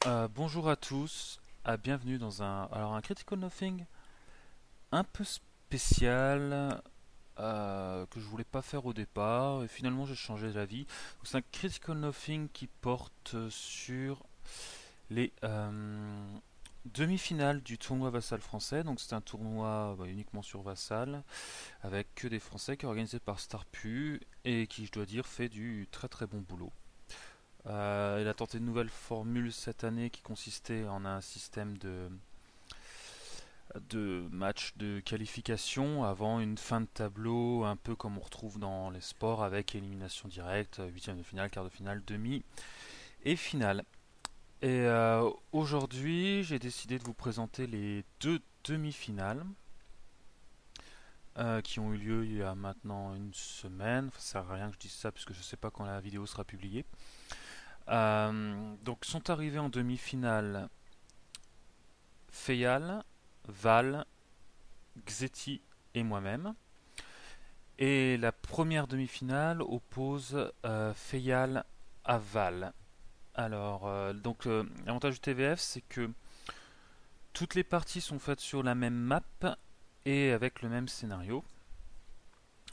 Bonjour à tous, bienvenue dans un Critical Nothing un peu spécial que je voulais pas faire au départ et finalement j'ai changé d'avis. Donc, c'est un Critical Nothing qui porte sur les demi-finales du tournoi Vassal français. Donc c'est un tournoi uniquement sur Vassal avec que des Français qui est organisé par Starpu et qui je dois dire fait du très très bon boulot. Il a tenté une nouvelle formule cette année qui consistait en un système de matchs de qualification avant une fin de tableau, un peu comme on retrouve dans les sports avec élimination directe, huitième de finale, quart de finale, demi et finale. Et aujourd'hui, j'ai décidé de vous présenter les deux demi-finales qui ont eu lieu il y a maintenant une semaine. Enfin, ça sert à rien que je dise ça puisque je ne sais pas quand la vidéo sera publiée. Donc sont arrivés en demi-finale Feyal, Val, Xeti et moi-même. Et la première demi-finale oppose Feyal à Val. Alors, l'avantage du TVF, c'est que toutes les parties sont faites sur la même map et avec le même scénario.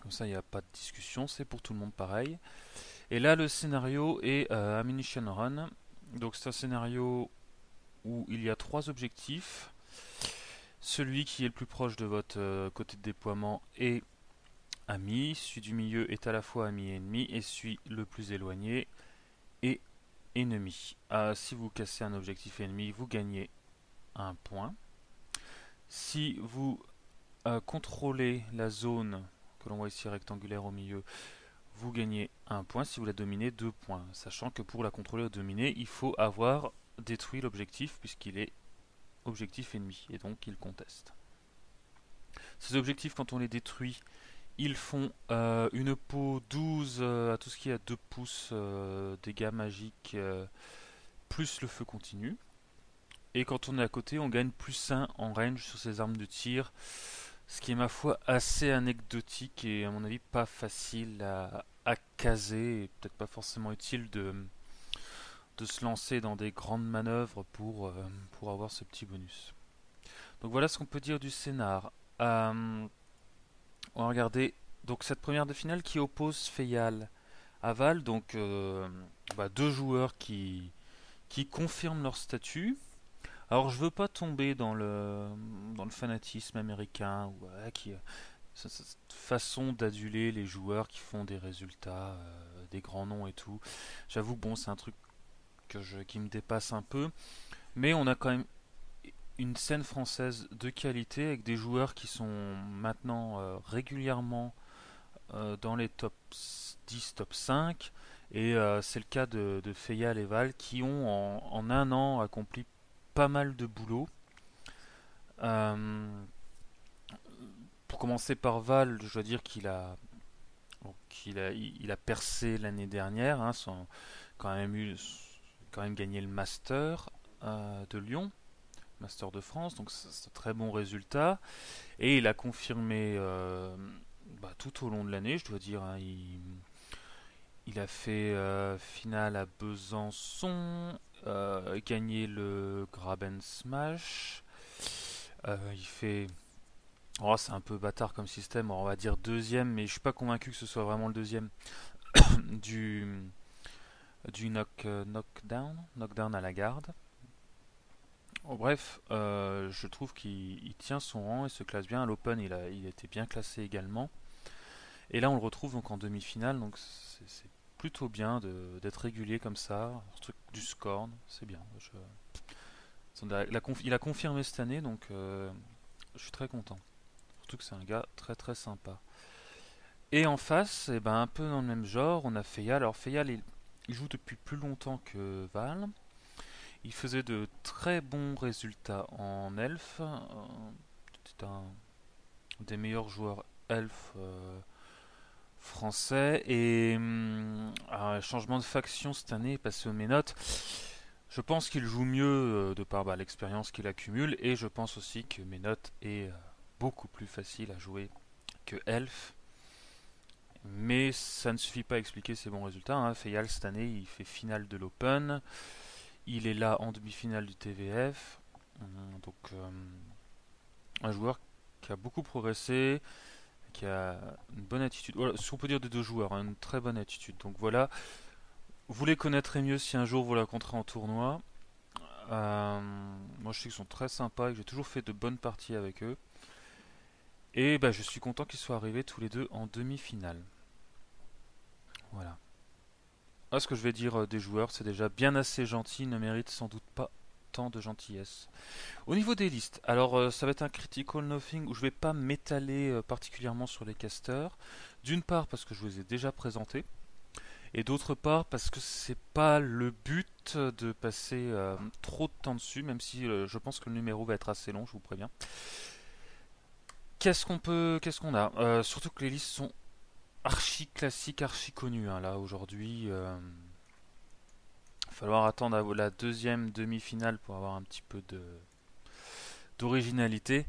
Comme ça, il n'y a pas de discussion, c'est pour tout le monde pareil. Et là, le scénario est Ammunition Run. Donc, c'est un scénario où il y a trois objectifs. Celui qui est le plus proche de votre côté de déploiement est ami, celui du milieu est à la fois ami et ennemi, et celui le plus éloigné est ennemi. Si vous cassez un objectif ennemi, vous gagnez un point. Si vous contrôlez la zone que l'on voit ici rectangulaire au milieu, vous gagnez un point. Si vous la dominez, 2 points. Sachant que pour la contrôler ou dominer, il faut avoir détruit l'objectif puisqu'il est objectif ennemi et donc il conteste. Ces objectifs, quand on les détruit, ils font une peau 12 à tout ce qui est à 2 pouces, dégâts magiques, plus le feu continu. Et quand on est à côté, on gagne plus 1 en range sur ses armes de tir, ce qui est ma foi assez anecdotique et à mon avis pas facile à caser et peut-être pas forcément utile de se lancer dans des grandes manœuvres pour avoir ce petit bonus. Donc voilà ce qu'on peut dire du scénar. On va regarder donc cette première de finale qui oppose Feyal à Val, donc deux joueurs qui confirment leur statut. Alors je veux pas tomber dans le fanatisme américain ou cette façon d'aduler les joueurs qui font des résultats, des grands noms et tout. J'avoue bon c'est un truc qui me dépasse un peu, mais on a quand même une scène française de qualité avec des joueurs qui sont maintenant régulièrement dans les top 10, top 5. Et c'est le cas de Feyal et Val qui ont en un an accompli pas mal de boulot. Euh, pour commencer par Val, je dois dire qu'il a percé l'année dernière, hein, quand même quand même gagné le Master de Lyon, Master de France, donc c'est un très bon résultat. Et il a confirmé tout au long de l'année, je dois dire, hein, il a fait finale à Besançon, gagné le Graben Smash. Il fait. Oh, c'est un peu bâtard comme système, on va dire deuxième, mais je suis pas convaincu que ce soit vraiment le deuxième du, knockdown à la garde. Oh, bref, je trouve qu'il tient son rang et se classe bien. À l'Open, il était bien classé également. Et là, on le retrouve donc en demi-finale, donc c'est plutôt bien d'être régulier comme ça. Un truc du scorn, c'est bien. Il a confirmé cette année, donc je suis très content. Surtout que c'est un gars très très sympa. Et en face, eh ben, un peu dans le même genre, on a Feyal. Alors Feyal, il joue depuis plus longtemps que Val. Il faisait de très bons résultats en elfe. C'était un des meilleurs joueurs elfe français. Et changement de faction cette année, passé au Ménote. Je pense qu'il joue mieux de par l'expérience qu'il accumule. Et je pense aussi que Ménote est beaucoup plus facile à jouer que Elf. Mais ça ne suffit pas à expliquer ses bons résultats, hein. Feyal cette année, il fait finale de l'Open. il est là en demi-finale du TVF. Donc un joueur qui a beaucoup progressé, qui a une bonne attitude. Voilà, si on peut dire des deux joueurs, hein, une très bonne attitude. Donc voilà, vous les connaîtrez mieux si un jour vous la rencontrez en tournoi. Moi je sais qu'ils sont très sympas et que j'ai toujours fait de bonnes parties avec eux. Et bah, je suis content qu'ils soient arrivés tous les deux en demi-finale. Voilà. Ah, ce que je vais dire des joueurs, c'est déjà bien assez gentil, ne mérite sans doute pas tant de gentillesse. Au niveau des listes, alors ça va être un critical nothing où je vais pas m'étaler particulièrement sur les casters. D'une part parce que je vous ai déjà présenté, et d'autre part parce que c'est pas le but de passer trop de temps dessus, même si je pense que le numéro va être assez long, je vous préviens. Qu'est-ce qu'on a surtout que les listes sont archi classiques, archi connues hein, là aujourd'hui. Il va falloir attendre la deuxième demi-finale pour avoir un petit peu d'originalité.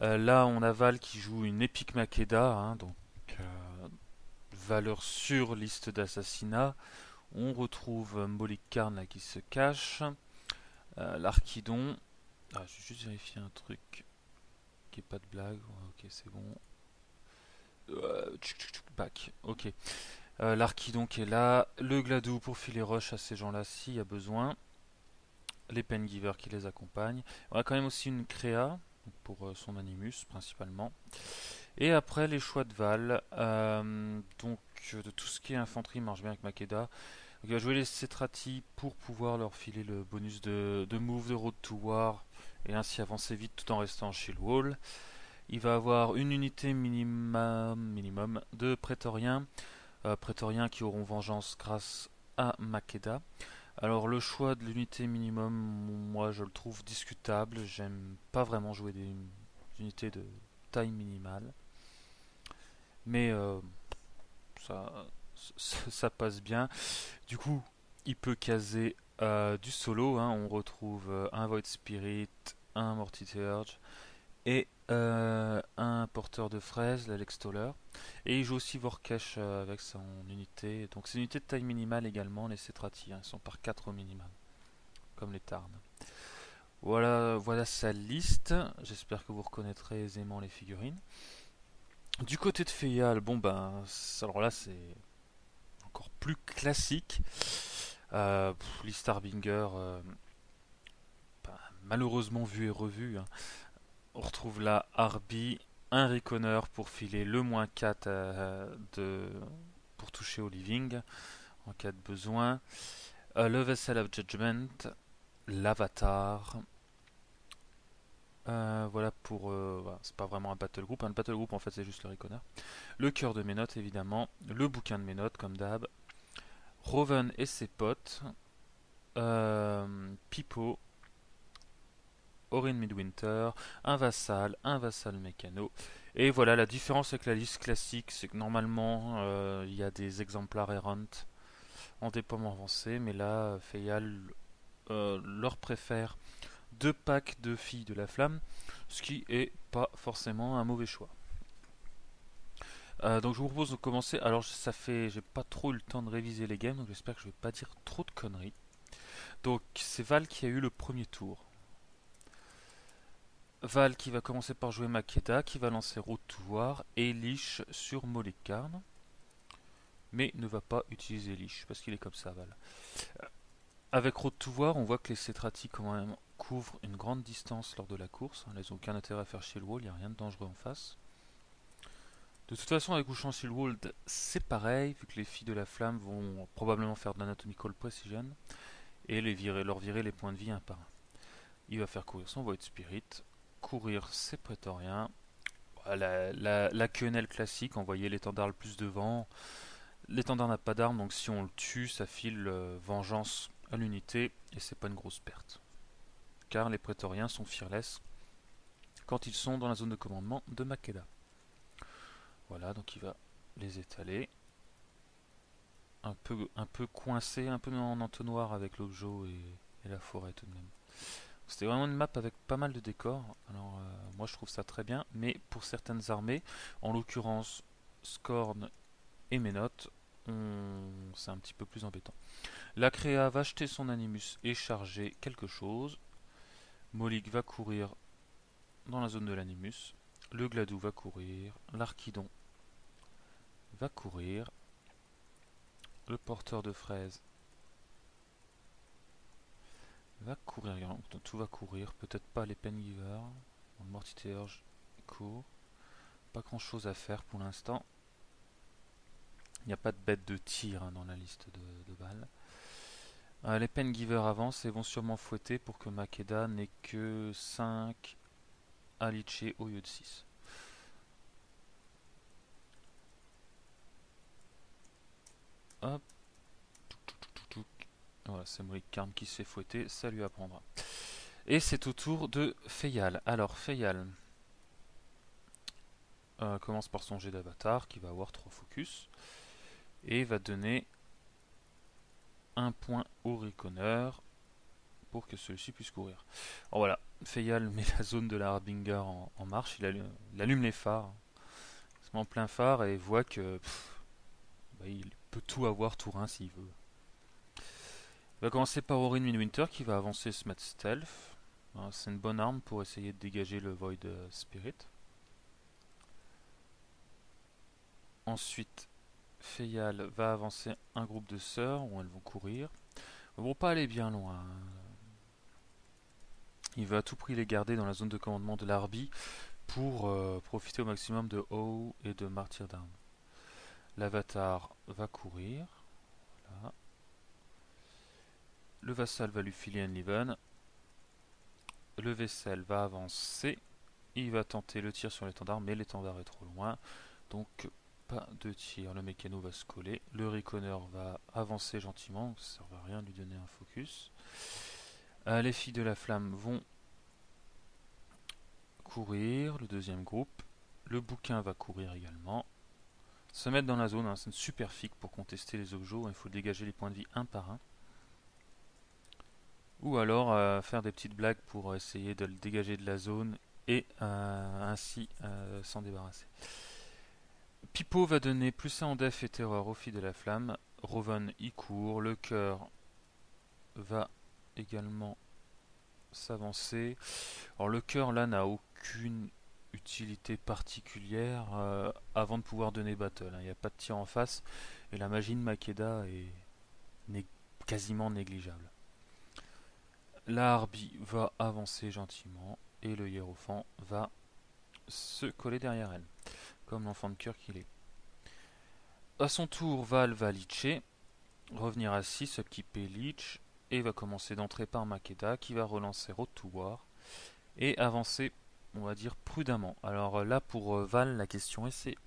Là, on a Val qui joue une Epic Makeda, hein, donc valeur sur liste d'assassinat. On retrouve Molik Karn là, qui se cache. L'Archidon. Ah, je vais juste vérifier un truc qui est pas de blague. Ouais, ok, c'est bon. Back. Ok. L'Archidon qui est là. Le Gladou pour filer rush à ces gens-là s'il y a besoin. Les Pengivers qui les accompagnent. On a quand même aussi une Créa pour son Animus principalement. Et après les choix de Val, donc de tout ce qui est infanterie marche bien avec Makeda. Donc, il va jouer les Cetrati pour pouvoir leur filer le bonus de move de Road to War et ainsi avancer vite tout en restant shield wall. Il va avoir une unité minimum de prétoriens, prétoriens qui auront vengeance grâce à Makeda. Alors le choix de l'unité minimum, moi je le trouve discutable. J'aime pas vraiment jouer des unités de taille minimale. Mais ça, ça passe bien. Du coup, il peut caser du solo. Hein. On retrouve un Void Spirit, un Mortity Urge et un porteur de fraises, l'Alex Toller. Et il joue aussi Vorkesh avec son unité. Donc c'est une unité de taille minimale également, les Cetrati. Hein. Ils sont par 4 au minimal, comme les Tarns. Voilà, voilà sa liste. J'espère que vous reconnaîtrez aisément les figurines. Du côté de Feyal, bon ben, alors là c'est encore plus classique. List Harbinger, ben, malheureusement vu et revu. Hein. On retrouve là Harby, un Reconner pour filer le -4 pour toucher au living en cas de besoin. Le Vessel of Judgment, l'Avatar. Voilà pour. Voilà, c'est pas vraiment un battle group. Un battle group en fait c'est juste le Reconner. Le cœur de mes notes évidemment. Le bouquin de mes notes comme d'hab. Roven et ses potes. Pipo. Orin Midwinter. Un vassal mécano. Et voilà, la différence avec la liste classique, c'est que normalement il y a des exemplaires errant en déploiement avancé, mais là, Feyal leur préfère 2 packs de filles de la flamme, ce qui est pas forcément un mauvais choix. Donc je vous propose de commencer. Alors ça fait, j'ai pas trop eu le temps de réviser les games, donc j'espère que je vais pas dire trop de conneries. Donc c'est Val qui a eu le premier tour. Val qui va commencer par jouer Makeda, qui va lancer Road to War et Lich sur Molekarn, mais ne va pas utiliser Lich parce qu'il est comme ça Val. Avec Road to War, on voit que les Cetrati quand même couvrent une grande distance lors de la course. Elles n'ont aucun intérêt à faire shield wall, il n'y a rien de dangereux en face. De toute façon, avec Bouchon shield wall, c'est pareil, vu que les filles de la flamme vont probablement faire de l'anatomical precision et leur virer les points de vie un par un. Il va faire courir son Void Spirit, courir ses prétoriens. La QNL classique, envoyer l'étendard le plus devant. L'étendard n'a pas d'arme, donc si on le tue, ça file vengeance à l'unité et c'est pas une grosse perte. Car les prétoriens sont fearless quand ils sont dans la zone de commandement de Makeda. Voilà, donc il va les étaler. Un peu coincé, un peu en entonnoir avec l'Ojo et la forêt tout de même. C'était vraiment une map avec pas mal de décors. Alors moi je trouve ça très bien, mais pour certaines armées, en l'occurrence Scorn et Menot, c'est un petit peu plus embêtant. La Créa va jeter son Animus et charger quelque chose. Molik va courir dans la zone de l'Animus. Le Gladou va courir. L'Archidon va courir. Le porteur de fraises va courir également. Tout va courir. Peut-être pas les Pengiver. Le Mortiterge court. Pas grand chose à faire pour l'instant. Il n'y a pas de bête de tir dans la liste de balles. Les Pengivers avancent et vont sûrement fouetter pour que Makeda n'ait que 5 à litcher au lieu de 6. Hop. Voilà, c'est Molik Karn qui se fait fouetter, ça lui apprendra. Et c'est au tour de Feyal. Alors, Feyal commence par son jet d'avatar qui va avoir 3 focus et va donner un point au Reckoner pour que celui-ci puisse courir. Alors voilà, Feyal met la zone de la Harbinger en marche, il allume les phares, il se met en plein phare et voit que il peut tout avoir Tourin s'il veut. Il va commencer par Orin Midwinter qui va avancer se mettre stealth. C'est une bonne arme pour essayer de dégager le Void Spirit. Ensuite, Feyal va avancer un groupe de sœurs où elles vont courir. Elles vont pas aller bien loin. Il veut à tout prix les garder dans la zone de commandement de l'Arby pour profiter au maximum de O et de Martyrdom. L'avatar va courir. Voilà. Le vassal va lui filer un Leven. Le vaisselle va avancer. Il va tenter le tir sur l'étendard, mais l'étendard est trop loin. Donc pas de tir. Le mécano va se coller. Le Reckoner va avancer gentiment. Ça ne sert à rien de lui donner un focus. Les filles de la flamme vont courir. Le deuxième groupe. Le bouquin va courir également. Se mettre dans la zone, c'est une super fic pour contester les objets. Il faut dégager les points de vie un par un. Ou alors faire des petites blagues pour essayer de le dégager de la zone et ainsi s'en débarrasser. Pipo va donner plus 1 en def et terreur aux filles de la flamme. Roven y court. Le cœur va également s'avancer. Alors le cœur là n'a aucune utilité particulière avant de pouvoir donner battle. Il n'y a pas de tir en face et la magie de Makeda est quasiment négligeable. La Harby va avancer gentiment et le hiérophant va se coller derrière elle, comme l'enfant de cœur qu'il est. A son tour, Val va leecher, revenir à 6, upkeeper leech, et va commencer d'entrer par Makeda qui va relancer Road to War et avancer, on va dire, prudemment. Alors là, pour Val, la question est c'est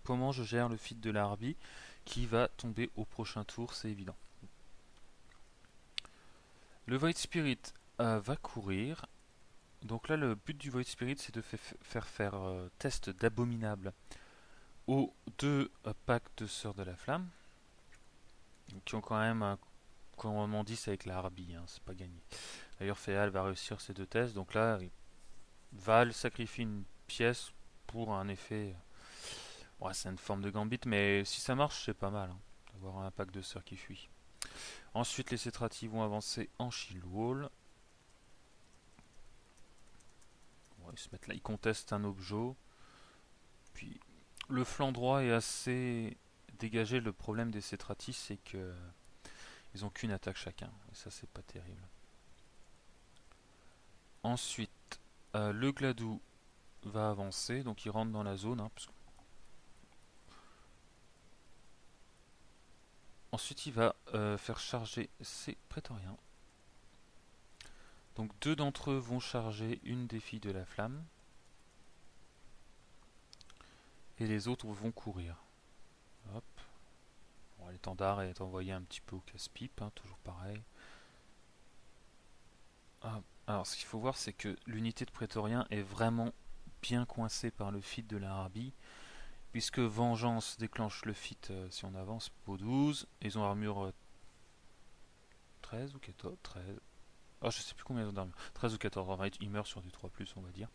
comment je gère le feat de la Harby qui va tomber au prochain tour, c'est évident. Le Void Spirit va courir. Donc là, le but du Void Spirit, c'est de faire test d'abominable aux 2 packs de Sœurs de la Flamme, qui ont quand même un commandement 10 avec la Harby, c'est pas gagné. D'ailleurs, Féal va réussir ces 2 tests, donc là, Val sacrifie une pièce pour un effet. Ouais, c'est une forme de gambit, mais si ça marche, c'est pas mal d'avoir un pack de Sœurs qui fuit. Ensuite, les Cetrati vont avancer en Shield Wall. Ils se mettent là, ils contestent un objet. Puis le flanc droit est assez dégagé. Le problème des Cetrati, c'est que ils ont qu'une attaque chacun. Et ça, c'est pas terrible. Ensuite, le Gladou va avancer. Donc il rentre dans la zone. Ensuite, il va faire charger ses prétoriens. Donc 2 d'entre eux vont charger une des filles de la flamme. Et les autres vont courir. Hop. Bon, l'étendard est envoyé un petit peu au casse-pipe, toujours pareil. Ah, alors ce qu'il faut voir, c'est que l'unité de prétorien est vraiment bien coincée par le feat de l'Arabie, puisque Vengeance déclenche le feat si on avance pour 12. Ils ont armure 13 ou 14 13. Ah, je sais plus combien ils ont d'armure. 13 ou 14. Enfin, ils meurent sur du 3+, on va dire.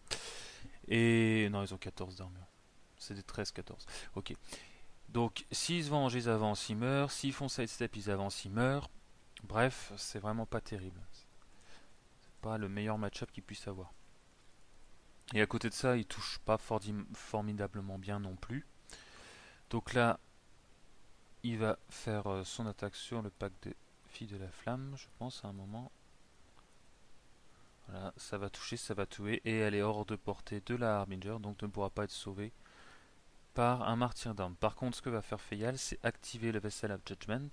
Et non, ils ont 14 d'armure. C'est des 13-14. Ok. Donc s'ils se vengent, ils avancent, ils meurent. S'ils font sidestep, ils avancent, ils meurent. Bref, c'est vraiment pas terrible. C'est pas le meilleur match-up qu'ils puissent avoir. Et à côté de ça, ils touchent pas formidablement bien non plus. Donc là, il va faire son attaque sur le pack des filles de la flamme, je pense, à un moment. Voilà, ça va toucher, ça va tuer, et elle est hors de portée de la Harbinger, donc ne pourra pas être sauvée par un martyr d'armes. Par contre, ce que va faire Feyal, c'est activer le Vessel of Judgment,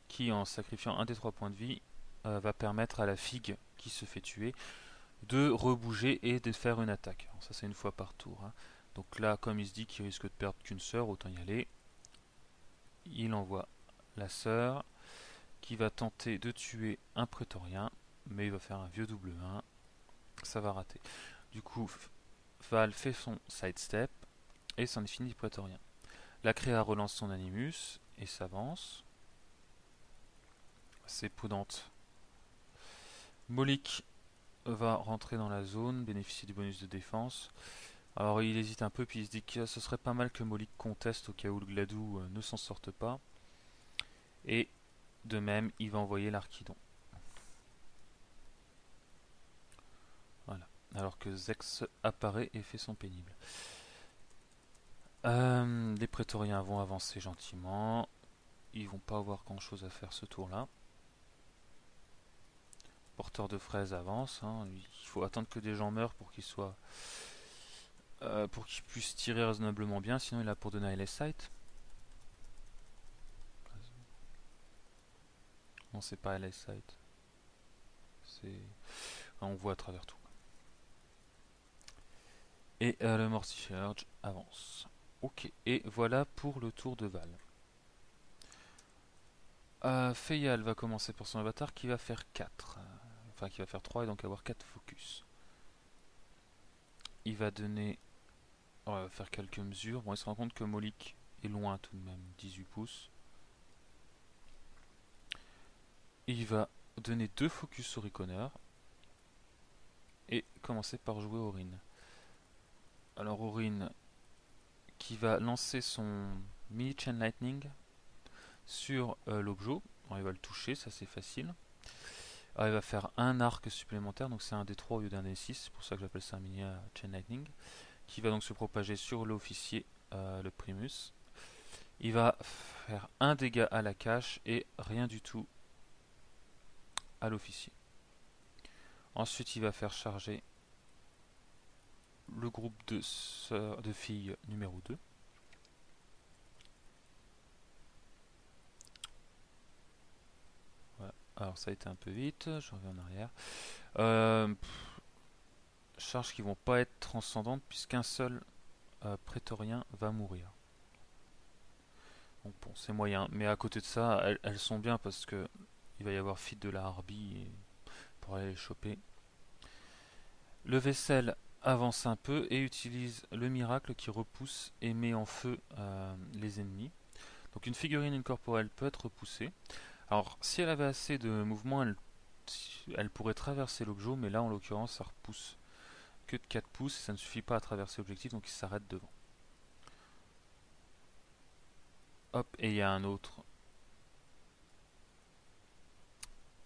qui, en sacrifiant un des 3 points de vie, va permettre à la figue qui se fait tuer de rebouger et de faire une attaque. Alors ça, c'est une fois par tour. Hein. Donc là, comme il se dit qu'il risque de perdre qu'une sœur, autant y aller. Il envoie la sœur qui va tenter de tuer un prétorien, mais il va faire un vieux double 1. Ça va rater. Du coup, Val fait son sidestep et c'en est fini du prétorien. La créa relance son animus et s'avance. C'est prudente. Molik va rentrer dans la zone, bénéficier du bonus de défense. Alors il hésite un peu, puis il se dit que ce serait pas mal que Molik conteste au cas où le Gladou ne s'en sorte pas. Et de même, il va envoyer l'Archidon. Voilà. Alors que Zex apparaît et fait son pénible. Les prétoriens vont avancer gentiment. Ils vont pas avoir grand chose à faire ce tour-là. Porteur de fraises avance. Hein. Il faut attendre que des gens meurent pour qu'ils soient. Pour qu'ils puissent tirer raisonnablement bien. Sinon, il a pour donner les sight. Non, c'est pas LS sight. C'est. On voit à travers tout. Et le Mortichurge avance. Ok, et voilà pour le tour de Val. Feyal va commencer pour son avatar qui va faire 4. Enfin, qui va faire 3 et donc avoir 4 focus. Il va donner. On va faire quelques mesures. Bon, il se rend compte que Molik est loin tout de même, 18 pouces. Il va donner 2 focus au Reconer. Et commencer par jouer Orin. Alors Orin qui va lancer son mini chain lightning sur l'objet. Il va le toucher, ça c'est facile. Alors, il va faire un arc supplémentaire, donc c'est un D3 au lieu d'un D6, c'est pour ça que j'appelle ça un mini chain lightning, qui va donc se propager sur l'officier, le primus. Il va faire un dégât à la cache et rien du tout à l'officier. Ensuite, il va faire charger le groupe de filles numéro 2. Voilà. Alors ça a été un peu vite, je reviens en arrière. Charges qui vont pas être transcendantes puisqu'un seul prétorien va mourir. Donc bon, c'est moyen. Mais à côté de ça, elles sont bien parce que il va y avoir feed de la Harby pour aller les choper. Le vaisselle avance un peu et utilise le miracle qui repousse et met en feu les ennemis. Donc une figurine incorporelle peut être repoussée. Alors si elle avait assez de mouvement, elle pourrait traverser l'objet, mais là en l'occurrence ça repousse que de 4 pouces et ça ne suffit pas à traverser l'objectif, donc il s'arrête devant. Hop, et il y a un autre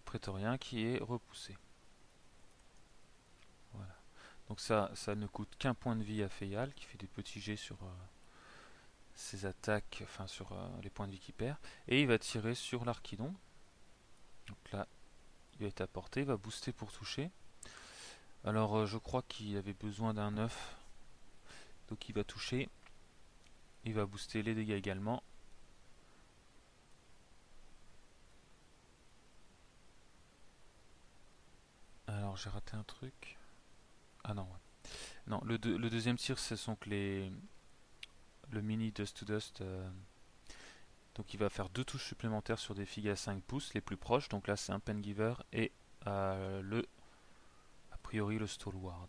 prétorien qui est repoussé. Voilà. Donc ça ne coûte qu'un point de vie à Feyal qui fait des petits jets sur ses attaques, enfin sur les points de vie qu'il perd. Et il va tirer sur l'Archidon. Donc là, il va être à portée, il va booster pour toucher. Alors je crois qu'il avait besoin d'un 9. Donc il va toucher. Il va booster les dégâts également. Alors j'ai raté un truc. Ah non, ouais. Non, le deuxième tir, ce sont que le mini Dust to Dust. Donc il va faire 2 touches supplémentaires sur des figues à 5 pouces, les plus proches. Donc là c'est un Pengiver et a priori le Stalwart.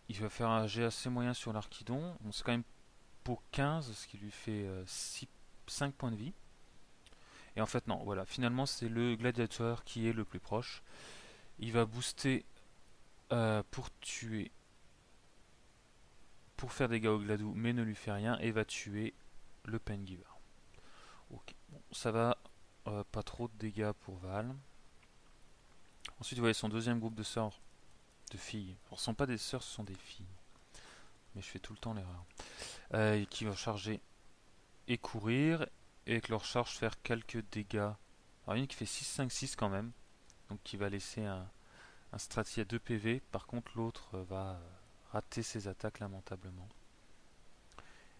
Il va faire un jet assez moyen sur l'Archidon. Bon, c'est quand même pour 15, ce qui lui fait 5 points de vie. Et en fait non, voilà, finalement c'est le gladiateur qui est le plus proche. Il va booster pour tuer, pour faire des dégâts au Gladou, mais ne lui fait rien, et va tuer le Pengiver. Ok, bon, ça va, pas trop de dégâts pour Val. Ensuite, vous voyez son deuxième groupe de sœurs, de filles. Alors, ce ne sont pas des sœurs, ce sont des filles. Mais je fais tout le temps l'erreur. Qui vont charger et courir, et avec leur charge faire quelques dégâts. Alors, il y en a une qui fait 6-5-6 quand même, donc qui va laisser un Strati à 2 PV. Par contre, l'autre va rater ses attaques lamentablement.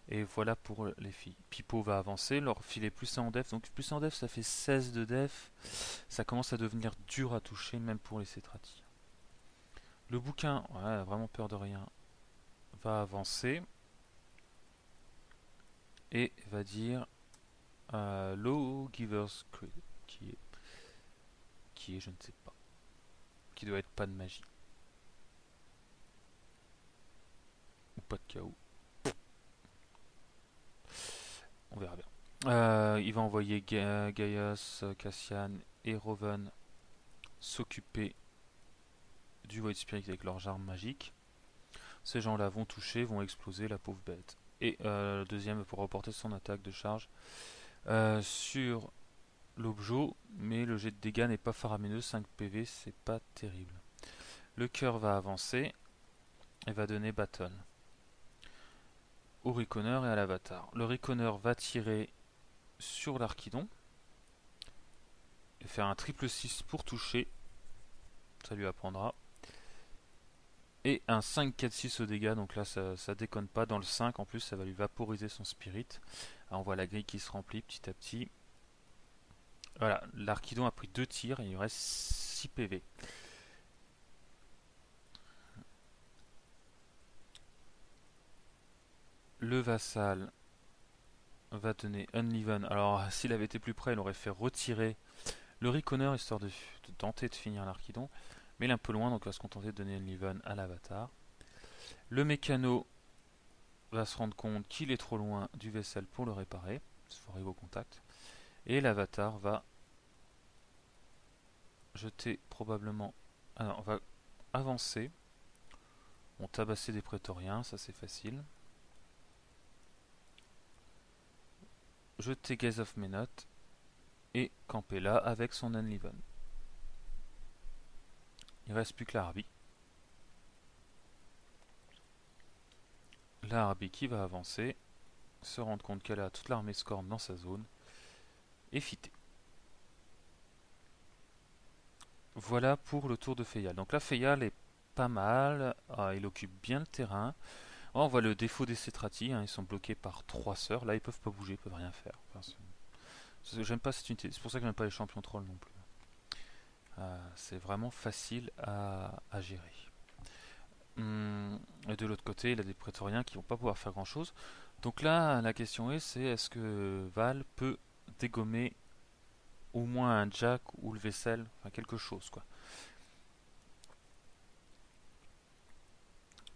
Et voilà pour les filles. Pipo va avancer, leur filer plus 1 en def. Donc plus 1 en def, ça fait 16 de def. Ça commence à devenir dur à toucher, même pour les Cetrati. Le bouquin, ouais, vraiment peur de rien, va avancer. Et va dire Low Giver's Creed. Qui est, je ne sais pas. Qui doit être pas de magie. Ou pas de chaos. On verra bien. Il va envoyer Gaius, Cassian et Roven s'occuper du Void Spirit avec leurs armes magiques. Ces gens-là vont toucher, vont exploser la pauvre bête. Et le deuxième pour reporter son attaque de charge sur l'objet, mais le jet de dégâts n'est pas faramineux, 5 PV, c'est pas terrible. Le cœur va avancer et va donner Battle au Reconner et à l'Avatar. Le Reconner va tirer sur l'Archidon et faire un triple 6 pour toucher, ça lui apprendra. Et un 5-4-6 au dégâts, donc là ça déconne pas. Dans le 5 en plus, ça va lui vaporiser son spirit. Alors on voit la grille qui se remplit petit à petit. Voilà, l'Archidon a pris 2 tirs et il lui reste 6 PV. Le vassal va donner Unleaven. Alors s'il avait été plus près, il aurait fait retirer le Reconner histoire de tenter de finir l'Archidon. Mais il est un peu loin, donc il va se contenter de donner Unleaven à l'Avatar. Le Mécano va se rendre compte qu'il est trop loin du vaisselle pour le réparer. Il faut arriver au contact. Et l'Avatar va jeter probablement... Alors, on va avancer. On tabasser des prétoriens, ça c'est facile. Jeter Gaze of Menot et camper là avec son Unleaven. Il reste plus que la Harbi. La Harbi qui va avancer, se rendre compte qu'elle a toute l'armée Scorn dans sa zone et fitter. Voilà pour le tour de Feyal. Donc là, Feyal est pas mal. Il occupe bien le terrain. On voit le défaut des Cetrati. Ils sont bloqués par 3 sœurs. Là, ils peuvent pas bouger, ils peuvent rien faire. Enfin, j'aime pas cette unité. C'est pour ça que j'aime pas les champions trolls non plus. C'est vraiment facile à gérer. Et de l'autre côté, il a des prétoriens qui vont pas pouvoir faire grand chose. Donc là, la question c'est est-ce que Val peut dégommer au moins un Jack ou le vaisselle, enfin quelque chose quoi.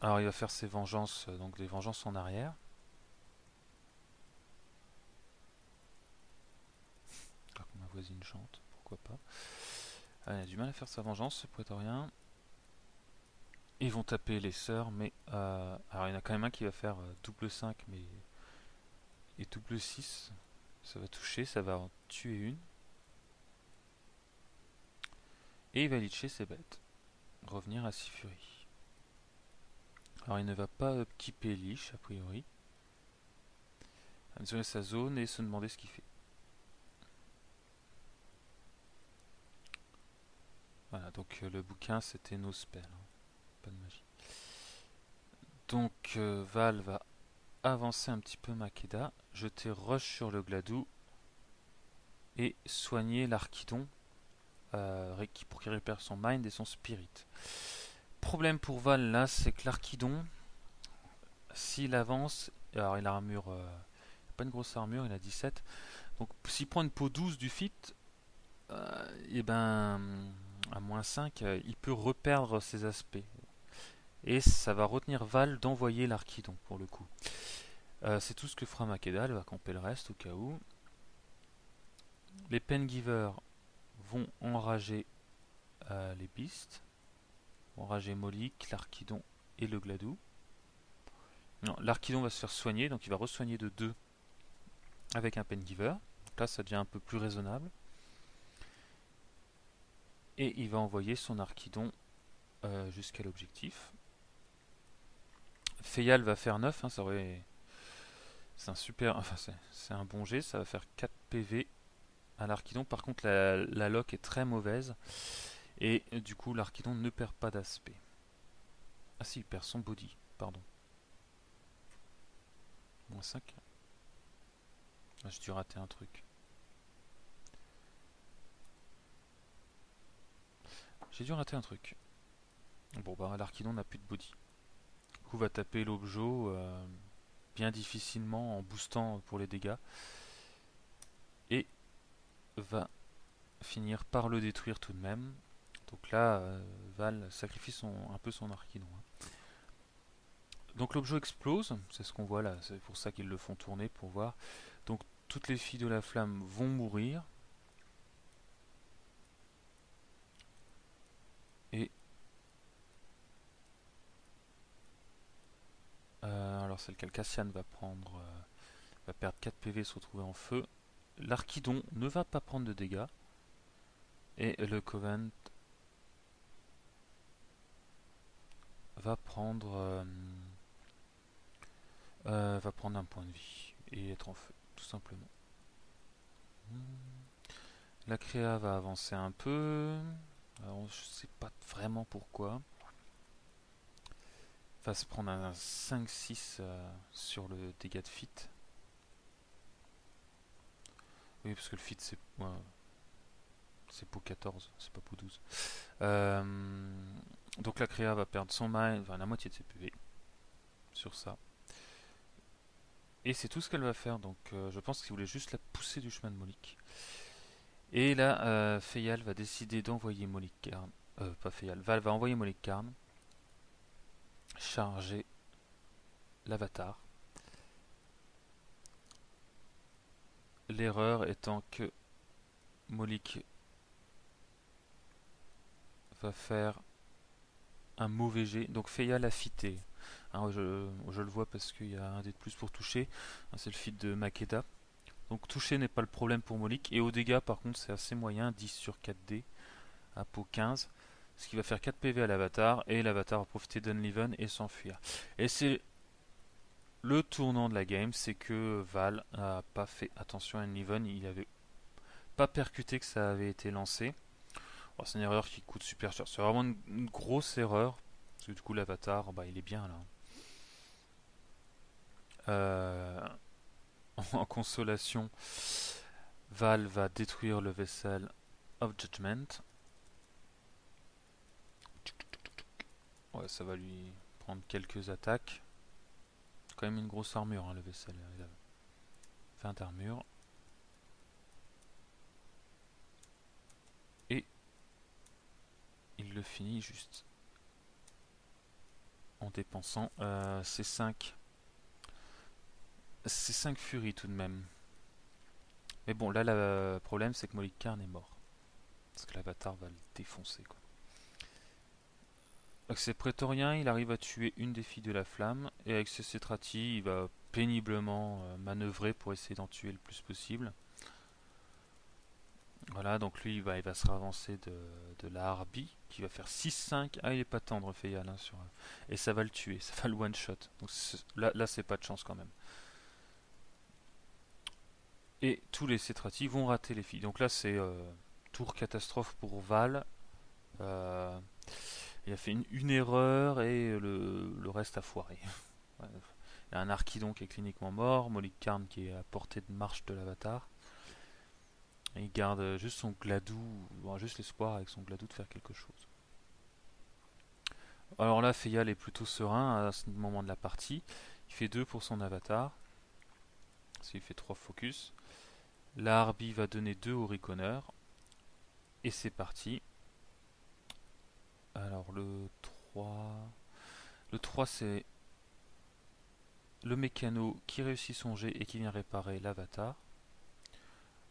Alors il va faire ses vengeances, donc des vengeances en arrière. Alors que ma voisine chante, pourquoi pas. Il a du mal à faire sa vengeance, ce prétorien. Ils vont taper les sœurs, mais alors il y en a quand même un qui va faire double 5 mais et double 6. Ça va toucher, ça va en tuer une. Et il va litcher ses bêtes. Revenir à 6 furies. Alors il ne va pas upkeeper Lich a priori. Il va sa zone et se demander ce qu'il fait. Voilà, donc le bouquin c'était no spell, hein, pas de magie. Donc Val va avancer un petit peu Makeda, jeter Rush sur le Gladou et soigner l'Archidon pour qu'il récupère son Mind et son Spirit. Problème pour Val là, c'est que l'Archidon, s'il avance, alors il a armure, pas une grosse armure, il a 17, donc s'il prend une peau 12 du fit, et ben à moins 5, il peut reperdre ses aspects. Et ça va retenir Val d'envoyer l'Archidon pour le coup. C'est tout ce que fera Makeda, elle va camper le reste au cas où. Les Pengivers vont enrager les Beasts. enrager Molique, l'Archidon et le Gladou. Non, l'Archidon va se faire soigner, donc il va re-soigner de 2 avec un Pengiver. Donc là, ça devient un peu plus raisonnable. Et il va envoyer son Archidon jusqu'à l'objectif. Feyal va faire 9, hein, c'est un super, enfin c'est un bon jet, ça va faire 4 PV à l'Archidon. Par contre, la lock est très mauvaise et du coup, l'Archidon ne perd pas d'aspect. Ah si, il perd son body, pardon. Moins 5. Ah, j'ai dû rater un truc. J'ai dû rater un truc. Bon, bah, l'Archidon n'a plus de body. Du coup, va taper l'Objo bien difficilement en boostant pour les dégâts. Et va finir par le détruire tout de même. Donc là, Val sacrifie un peu son Archidon. Hein. Donc l'Objo explose, c'est ce qu'on voit là, c'est pour ça qu'ils le font tourner pour voir. Donc toutes les filles de la flamme vont mourir. Et alors c'est lequel Cassian va perdre 4 PV, se retrouver en feu. L'Archidon ne va pas prendre de dégâts. Et le Covent va prendre un point de vie et être en feu, tout simplement. La créa va avancer un peu. Alors, je sais pas vraiment pourquoi. Va se prendre un 5-6 sur le dégât de fit. Oui, parce que le fit c'est pour 14, c'est pas pour 12. Donc la créa va perdre son mind, enfin la moitié de ses PV sur ça. Et c'est tout ce qu'elle va faire, donc je pense qu'il voulait juste la pousser du chemin de Molique. Et là, Feyal va décider d'envoyer Molicarne. Pas Feyal, Val va envoyer Molicarne charger l'avatar. L'erreur étant que Molik va faire un mauvais jet. Donc Feyal a fité. Hein, je le vois parce qu'il y a un dé de plus pour toucher. Hein, c'est le fit de Makeda. Donc toucher n'est pas le problème pour Molik. Et au dégâts par contre c'est assez moyen. 10 sur 4D à peau 15. Ce qui va faire 4 PV à l'avatar. Et l'avatar va profiter d'Unleaven et s'enfuir. Et c'est le tournant de la game. C'est que Val n'a pas fait attention à Unleaven. Il avait pas percuté que ça avait été lancé. Oh, c'est une erreur qui coûte super cher. C'est vraiment une grosse erreur. Parce que du coup, l'avatar, bah, il est bien là. En consolation, Val va détruire le Vessel of Judgment. Ouais, ça va lui prendre quelques attaques. Quand même une grosse armure, hein, le Vessel. Il a 20 d'armure. Et il le finit juste en dépensant ses 5 furies tout de même. Mais bon, là, le problème, c'est que Molikarn est mort. Parce que l'avatar va le défoncer, quoi. Avec ses prétoriens, il arrive à tuer une des filles de la flamme. Et avec ses Cetrati, il va péniblement manœuvrer pour essayer d'en tuer le plus possible. Voilà, donc lui, il va se ravancer de la Harbi, qui va faire 6-5. Ah, il est pas tendre, Feyal, hein, et ça va le tuer, ça va le one-shot. Donc là c'est pas de chance quand même. Et tous les Cetrati vont rater les filles. Donc là, c'est tour catastrophe pour Val. Euh, il a fait une erreur et le reste a foiré. Ouais. Il y a un Archidon qui est cliniquement mort, Molikarn qui est à portée de marche de l'avatar. Et il garde juste son Gladou, juste l'espoir avec son Gladou de faire quelque chose. Alors là, Feyal est plutôt serein à ce moment de la partie. Il fait 2 pour son avatar. Il fait 3 focus. La Harbi va donner 2 au Reconneur. Et c'est parti. Alors le 3. Le 3 c'est le mécano qui réussit son jet et qui vient réparer l'avatar.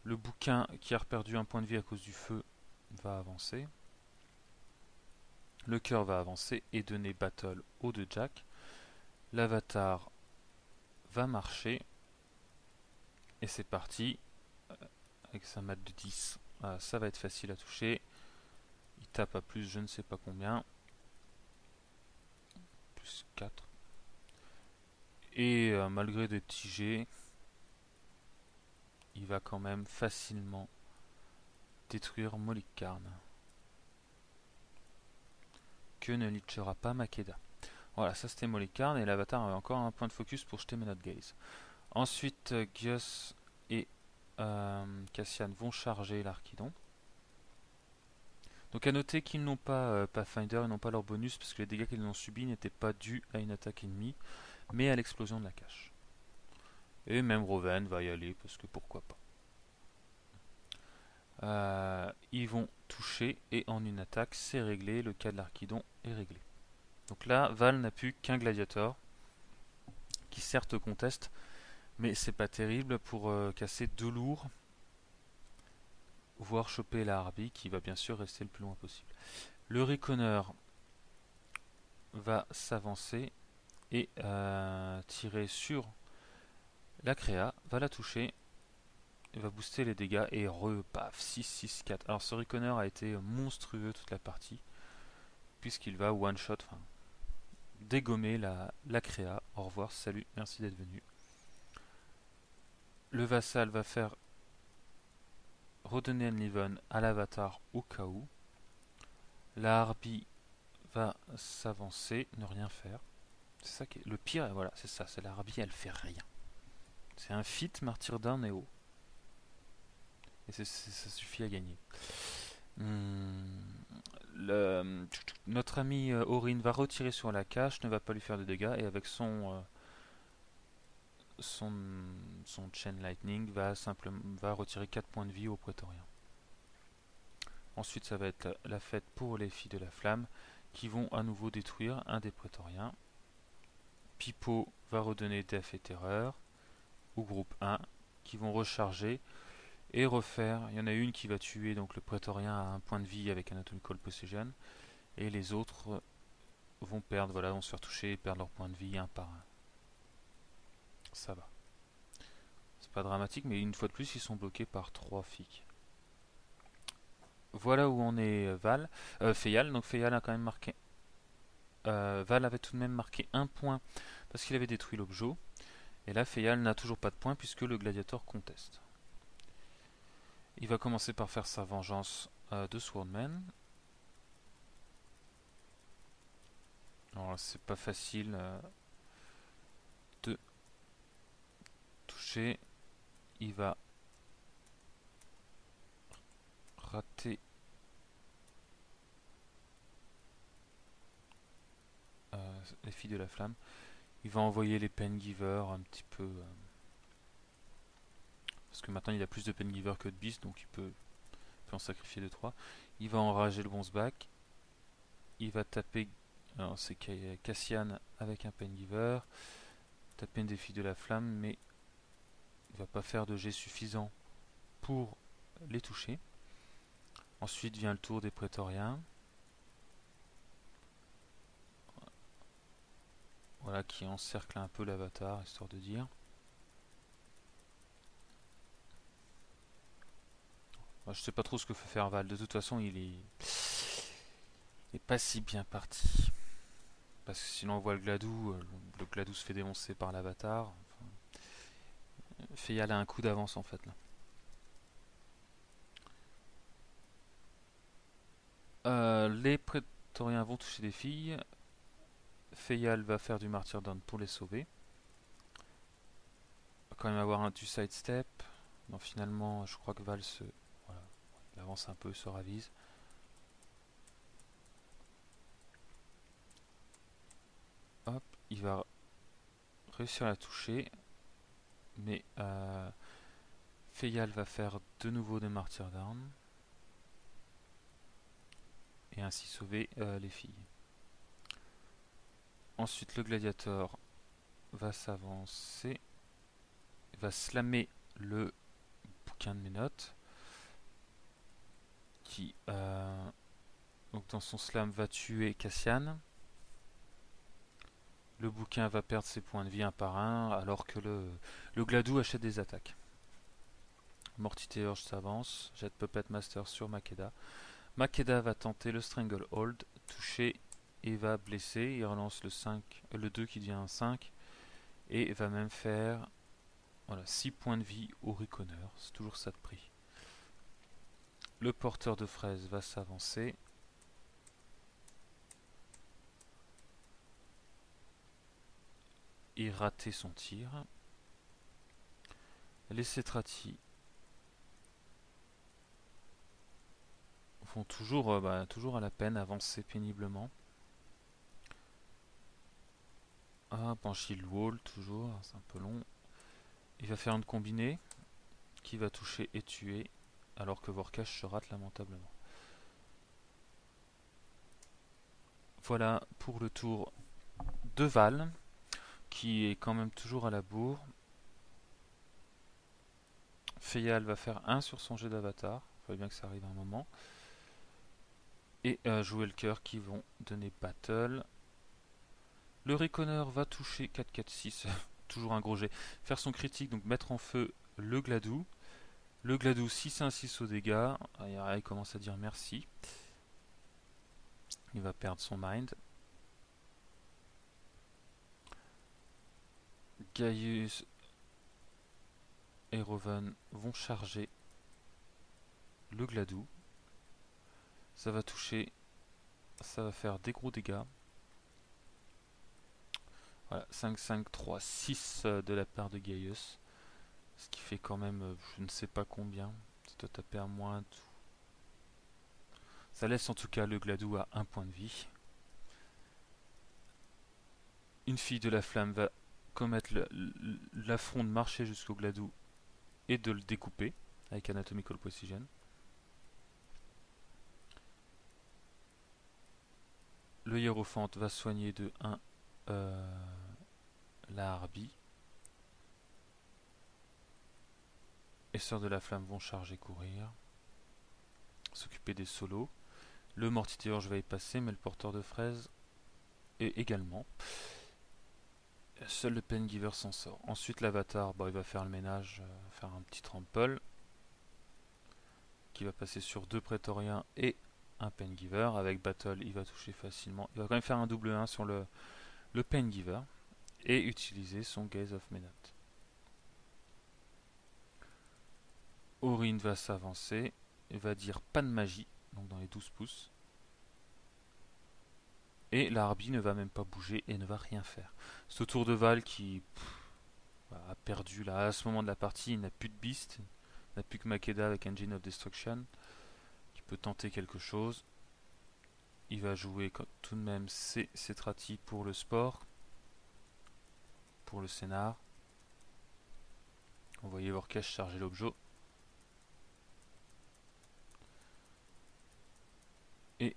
Le bouquin qui a perdu un point de vie à cause du feu va avancer. Le cœur va avancer et donner battle au de Jack. L'avatar va marcher. Et c'est parti. Avec sa mat de 10. Ça va être facile à toucher. Il tape à plus je ne sais pas combien. Plus 4. Et malgré des petits jets, il va quand même facilement détruire Molikarn. Que ne litchera pas Makeda. Voilà, ça c'était Molikarn et l'avatar avait encore un point de focus pour jeter Menot Gaze. Ensuite, Gios et Cassian vont charger l'Archidon. Donc à noter qu'ils n'ont pas Pathfinder, ils n'ont pas leur bonus parce que les dégâts qu'ils ont subis n'étaient pas dus à une attaque ennemie, mais à l'explosion de la cache. Et même Roven va y aller parce que pourquoi pas. Ils vont toucher et en une attaque c'est réglé, le cas de l'Archidon est réglé. Donc là, Val n'a plus qu'un gladiator qui certes conteste, mais c'est pas terrible pour casser deux lourds, voire choper la Harpie qui va bien sûr rester le plus loin possible. Le Reconner va s'avancer et tirer sur la créa, va la toucher, va booster les dégâts et repaf 6-6-4. Alors ce Reconner a été monstrueux toute la partie, puisqu'il va one shot, enfin dégommer la créa. Au revoir, salut, merci d'être venu. Le vassal va faire redonner Enliven à l'avatar au cas où. La Harpie va s'avancer, ne rien faire. C'est ça qui est le pire, et voilà, c'est ça, c'est la Harpie, elle fait rien. C'est un fit Martyrdom et haut. Et ça suffit à gagner. Notre ami Orin va retirer sur la cache, ne va pas lui faire de dégâts, et avec son Chain Lightning va retirer 4 points de vie au prétorien. Ensuite ça va être la fête pour les filles de la flamme qui vont à nouveau détruire un des prétoriens. Pipo va redonner Def et Terreur au groupe 1 qui vont recharger et refaire. Il y en a une qui va tuer donc le prétorien à un point de vie avec Anatomical Possession et les autres vont perdre, voilà, vont se faire toucher et perdre leur point de vie un par un. Ça va. C'est pas dramatique, mais une fois de plus, ils sont bloqués par 3 fics. Voilà où on est Feyal. Donc Feyal a quand même marqué. Val avait tout de même marqué un point parce qu'il avait détruit l'objet. Et là, Feyal n'a toujours pas de point puisque le gladiator conteste. Il va commencer par faire sa vengeance de Swordman. Alors c'est pas facile de toucher. Il va rater les filles de la flamme. Il va envoyer les Pengivers un petit peu. Parce que maintenant il a plus de Pengivers que de Beast, donc il peut en sacrifier 2-3. Il va enrager le Bonsback. Il va taper. Alors c'est Cassian avec un Pengiver. Taper une des filles de la flamme, mais il va pas faire de jet suffisant pour les toucher. Ensuite vient le tour des prétoriens. Voilà, qui encercle un peu l'avatar, histoire de dire. Moi, je sais pas trop ce que fait faire Val. De toute façon, il est pas si bien parti. Parce que sinon on voit le Gladou se fait démoncer par l'avatar. Enfin, Feyal a un coup d'avance en fait là. Les prétoriens vont toucher des filles. Feyal va faire du martyrdom pour les sauver. Il va quand même avoir du sidestep. Non, finalement, je crois que Val voilà, il avance un peu, se ravise. Hop, il va réussir à la toucher. Mais Feyal va faire de nouveau des martyrdoms. Et ainsi sauver les filles. Ensuite, le gladiator va s'avancer, va slammer le bouquin de mes notes, qui Donc dans son slam va tuer Cassian. Le bouquin va perdre ses points de vie un par un, alors que le Gladou achète des attaques. Mortiteurge s'avance, jette Puppet Master sur Makeda. Makeda va tenter le Stranglehold, toucher et va blesser. Il relance le 2 qui devient un 5 et va même faire voilà, 6 points de vie au Reconer. C'est toujours ça de prix. Le porteur de fraises va s'avancer. Et rater son tir. Les Cetrati font toujours à la peine avancer péniblement. Ah, Banshee Wall, toujours, c'est un peu long. Il va faire une combinée qui va toucher et tuer, alors que Vorkash se rate lamentablement. Voilà pour le tour de Val, qui est quand même toujours à la bourre. Feyal va faire 1 sur son jet d'avatar, il fallait bien que ça arrive à un moment. Et jouer le cœur qui vont donner battle. Le Reconer va toucher 4-4-6, toujours un gros jet. Faire son critique, donc mettre en feu le Gladou. Le Gladou 6-1-6 aux dégâts. Il commence à dire merci. Il va perdre son mind. Gaius et Roven vont charger le Gladou. Ça va toucher. Ça va faire des gros dégâts. Voilà, 5, 5, 3, 6 de la part de Gaius. Ce qui fait quand même je ne sais pas combien. Ça doit taper à moins. Ça laisse en tout cas le Gladou à 1 point de vie. Une fille de la flamme va commettre l'affront de marcher jusqu'au Gladou et de le découper avec Anatomical Precision. Le hiérophante va soigner de 1 la Harpie. Et Sœurs de la Flamme vont charger, courir. S'occuper des solos. Le Mortiteurge va y passer, mais le porteur de fraises est également. Seul le Pengiver s'en sort. Ensuite l'Avatar, il va faire le ménage, faire un petit trample. Qui va passer sur 2 Prétoriens et un Pengiver. Avec Battle, il va toucher facilement. Il va quand même faire un double 1 sur le Pengiver. Et utiliser son Gaze of Menat. Orin va s'avancer. Il va dire pas de magie, donc dans les 12 pouces. Et la Harpie ne va même pas bouger et ne va rien faire. C'est au tour de Val qui a perdu là. À ce moment de la partie, il n'a plus de Beast. Il n'a plus que Makeda avec Engine of Destruction. Qui peut tenter quelque chose. Il va jouer tout de même ses Cetrati pour le sport. Pour le scénar. On voyait Vorkash charger l'objet. Et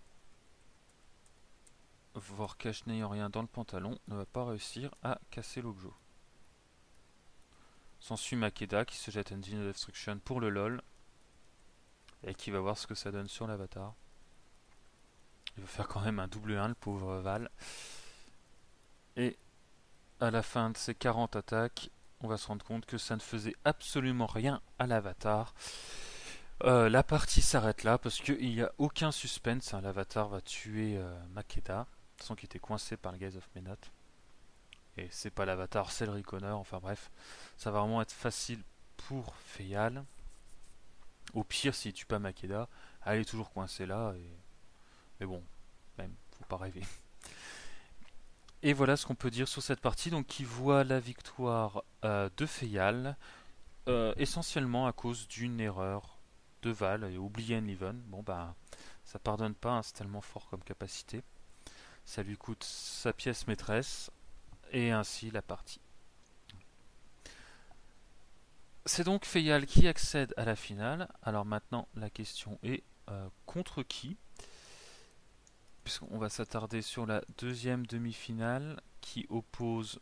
Vorkash n'ayant rien dans le pantalon ne va pas réussir à casser l'objet. S'ensuit Makeda qui se jette Engine of Destruction pour le LOL. Et qui va voir ce que ça donne sur l'avatar. Il va faire quand même un double 1 le pauvre Val. Et à la fin de ces 40 attaques, on va se rendre compte que ça ne faisait absolument rien à l'avatar. La partie s'arrête là parce qu'il n'y a aucun suspense. L'avatar va tuer Makeda, sans qu'il était coincé par le Gaze of Menat. Et c'est pas l'avatar, c'est le Reconer. Enfin bref, ça va vraiment être facile pour Feyal. Au pire, s'il tue pas Makeda, elle est toujours coincée là. Mais bon, même, faut pas rêver. Et voilà ce qu'on peut dire sur cette partie, donc qui voit la victoire de Feyal, essentiellement à cause d'une erreur de Val, et oublié Enliven. Bon bah, ça pardonne pas, hein, c'est tellement fort comme capacité. Ça lui coûte sa pièce maîtresse, et ainsi la partie. C'est donc Feyal qui accède à la finale. Alors maintenant, la question est contre qui? Puisqu'on va s'attarder sur la deuxième demi-finale qui oppose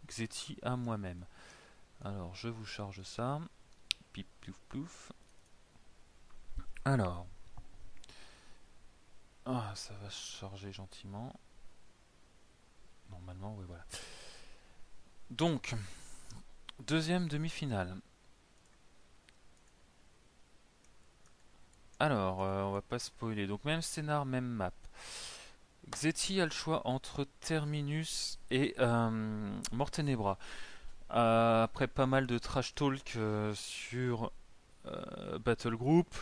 Xeti à moi-même. Alors je vous charge ça. Pip plouf plouf. Alors, Ah, ça va charger gentiment. Normalement, oui, voilà. Donc, deuxième demi-finale. Alors, on va pas spoiler. Donc, même scénar, même map. Xeti a le choix entre Terminus et Mortenebra. Après pas mal de trash talk sur Battle Group,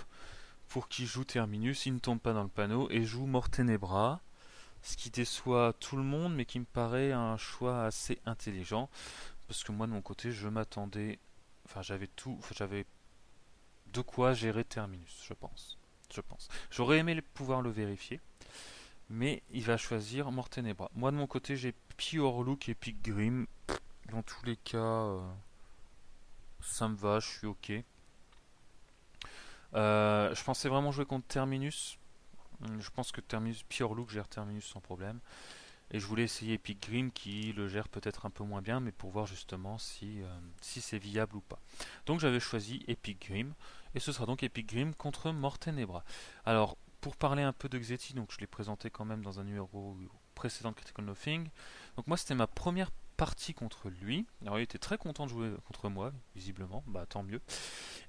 pour qui joue Terminus, il ne tombe pas dans le panneau et joue Mortenebra. Ce qui déçoit tout le monde, mais qui me paraît un choix assez intelligent. Parce que moi, de mon côté, je m'attendais. Enfin, j'avais tout. Enfin, j'avais de quoi gérer Terminus, je pense. Je pense. J'aurais aimé pouvoir le vérifier, mais il va choisir Mortenebra. Moi, de mon côté, j'ai Pure Look et Pick Grim. Dans tous les cas, ça me va, je suis ok. Je pensais vraiment jouer contre Terminus. Je pense que Terminus, Pure Look gère Terminus sans problème. Et je voulais essayer Epic Grim qui le gère peut-être un peu moins bien, mais pour voir justement si c'est viable ou pas. Donc j'avais choisi Epic Grim, et ce sera donc Epic Grim contre Mortenebra. Alors, pour parler un peu de Xeti, donc je l'ai présenté quand même dans un numéro précédent de Critical Nothing. Donc moi c'était ma première partie contre lui. Alors il était très content de jouer contre moi, visiblement, bah tant mieux.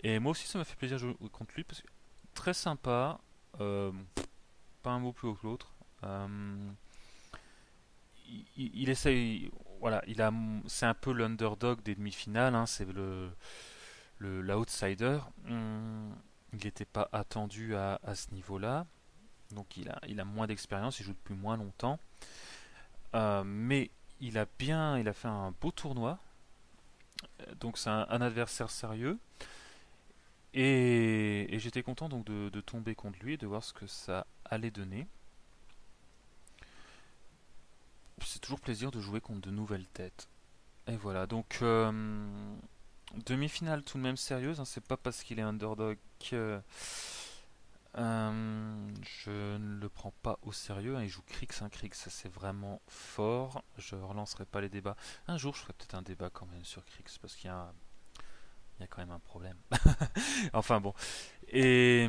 Et moi aussi ça m'a fait plaisir de jouer contre lui, parce que très sympa, euh, pas un mot plus haut que l'autre. Euh, il essaye, voilà, c'est un peu l'underdog des demi-finales, hein, c'est l'outsider. Il n'était pas attendu à ce niveau-là, donc il a moins d'expérience, il joue depuis moins longtemps. Mais il a fait un beau tournoi, donc c'est un adversaire sérieux. Et j'étais content donc de tomber contre lui et de voir ce que ça allait donner. C'est toujours plaisir de jouer contre de nouvelles têtes. Et voilà, donc demi-finale tout de même sérieuse, hein, c'est pas parce qu'il est underdog que je ne le prends pas au sérieux, hein. Il joue Krix, hein, Krix c'est vraiment fort. Je relancerai pas les débats. Un jour je ferai peut-être un débat quand même sur Krix parce qu'il y a quand même un problème. Enfin bon. Et,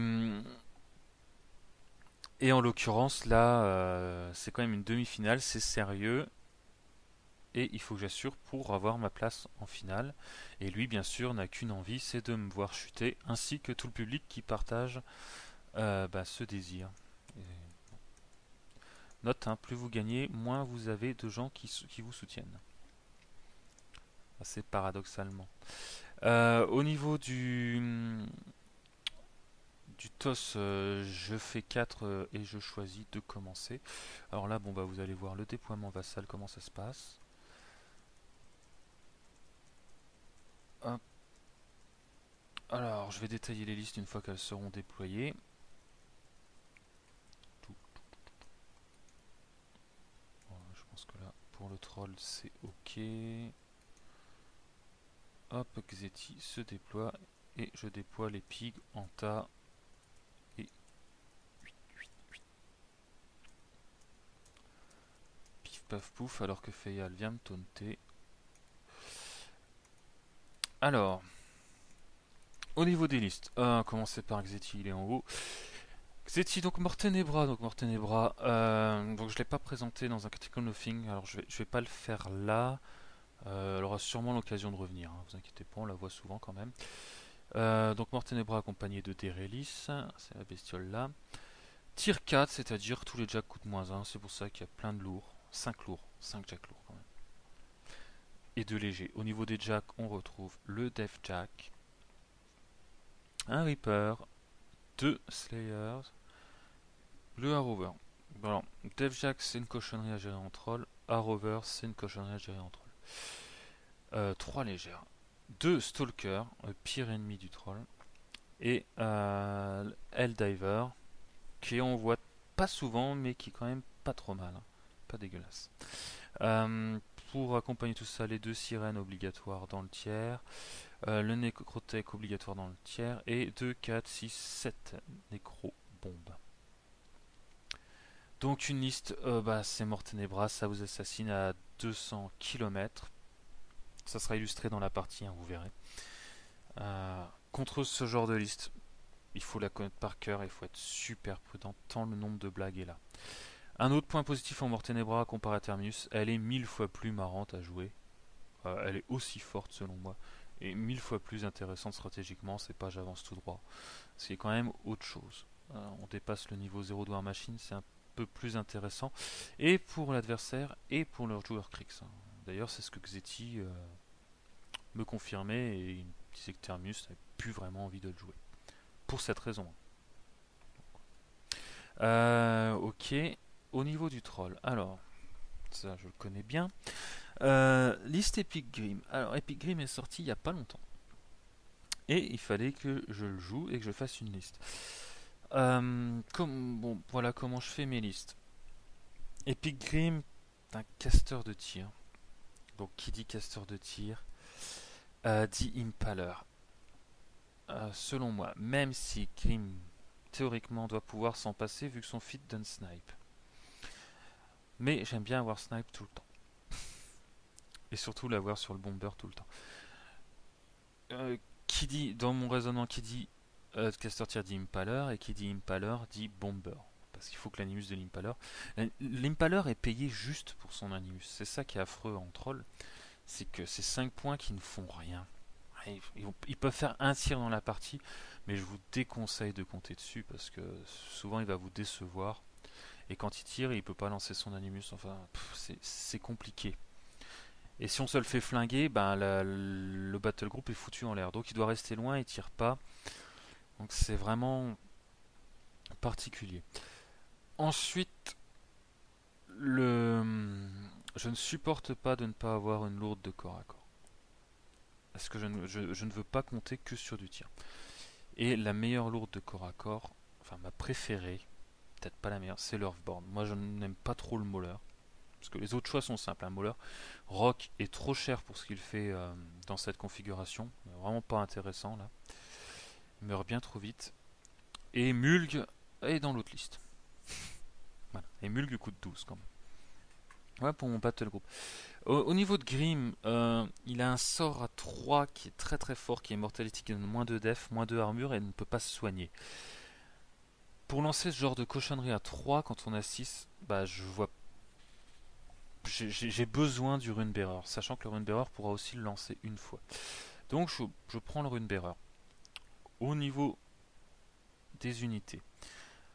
et en l'occurrence là, c'est quand même une demi-finale, c'est sérieux. Et il faut que j'assure pour avoir ma place en finale. Et lui, bien sûr, n'a qu'une envie, c'est de me voir chuter, ainsi que tout le public qui partage ce désir. Et note, hein, plus vous gagnez, moins vous avez de gens qui vous soutiennent. Assez paradoxalement. Au niveau du toss, je fais 4 et je choisis de commencer. Alors là, bon, bah, vous allez voir le déploiement vassal, comment ça se passe. Hop. Alors, je vais détailler les listes une fois qu'elles seront déployées. Je pense que là, pour le troll, c'est ok. Hop, Xeti se déploie et je déploie les pigs en tas. Et pif paf pouf, alors que Feyal vient me taunter. Alors, au niveau des listes, commencer par Xeti, il est en haut. Xeti, donc Mortenebra. Donc je ne l'ai pas présenté dans un Critical Nothing, alors je vais pas le faire là. Elle aura sûrement l'occasion de revenir, hein, vous inquiétez pas, on la voit souvent quand même. Donc Mortenebra accompagné de Derelis, c'est la bestiole là. Tier 4, c'est-à-dire tous les jacks coûtent moins 1, c'est pour ça qu'il y a plein de lourds. 5 lourds, 5 jacks lourds quand même. Et 2 légers. Au niveau des jacks, on retrouve le Death Jack, un Reaper, 2 Slayers, le Harrover. Bon, Death Jack c'est une cochonnerie à gérer en troll, Harrover c'est une cochonnerie à gérer en troll. 3 légères. 2 Stalker, pire ennemi du troll. Et Helldiver, qui on voit pas souvent, mais qui est quand même pas trop mal, hein. Pas dégueulasse. Euh, pour accompagner tout ça, les 2 sirènes obligatoires dans le tiers, le nécrotech obligatoire dans le tiers, et 2, 4, 6, 7 nécro-bombes. Donc une liste, c'est Mortenebra, ça vous assassine à 200 km. Ça sera illustré dans la partie, hein, vous verrez. Contre ce genre de liste, il faut la connaître par cœur et il faut être super prudent tant le nombre de blagues est là. Un autre point positif en Mort Ténébra comparé à Terminus, elle est 1000 fois plus marrante à jouer. Elle est aussi forte selon moi et 1000 fois plus intéressante stratégiquement. C'est pas j'avance tout droit. C'est quand même autre chose. On dépasse le niveau 0 de War Machine, c'est un peu plus intéressant et pour l'adversaire et pour leur joueur Krix. D'ailleurs, c'est ce que Xeti me confirmait et il disait que Terminus n'avait plus vraiment envie de le jouer. Pour cette raison. Ok. Au niveau du troll, alors, ça je le connais bien. Liste Epic Grim. Alors, Epic Grim est sorti il n'y a pas longtemps. Et il fallait que je le joue et que je fasse une liste. Bon, voilà comment je fais mes listes. Epic Grim est un casteur de tir. Donc, qui dit casteur de tir dit Impaler. Selon moi, même si Grim théoriquement doit pouvoir s'en passer vu que son feat donne snipe. Mais j'aime bien avoir snipe tout le temps. Et surtout l'avoir sur le bomber tout le temps. Qui dit, dans mon raisonnement, qui dit caster tir dit Impaler, et qui dit Impaler dit bomber. Parce qu'il faut que l'animus de l'Impaler. L'Impaler est payé juste pour son animus. C'est ça qui est affreux en troll. C'est que c'est 5 points qui ne font rien. Ils peuvent faire un tir dans la partie, mais je vous déconseille de compter dessus parce que souvent il va vous décevoir. Et quand il tire, il peut pas lancer son animus. Enfin, c'est compliqué. Et si on se le fait flinguer, ben le battle group est foutu en l'air. Donc il doit rester loin, il tire pas. Donc c'est vraiment particulier. Ensuite, je ne supporte pas de ne pas avoir une lourde de corps à corps. Parce que je ne veux pas compter que sur du tir. Et la meilleure lourde de corps à corps, enfin ma préférée, peut-être pas la meilleure, c'est l'Earthborn. Moi je n'aime pas trop le Mauler. Parce que les autres choix sont simples. Un Mauler, Rock est trop cher pour ce qu'il fait dans cette configuration. Vraiment pas intéressant là. Il meurt bien trop vite. Et Mulg est dans l'autre liste. Voilà. Et Mulg coûte 12 quand même. Ouais, pour mon battle group. Au niveau de Grim, il a un sort à 3 qui est très très fort, qui est Mortality, qui donne moins de def, moins de armure et ne peut pas se soigner. Pour lancer ce genre de cochonnerie à 3 quand on a 6, bah je vois. J'ai besoin du Runebearer, sachant que le Runebearer pourra aussi le lancer une fois. Donc je prends le Runebearer. Au niveau des unités,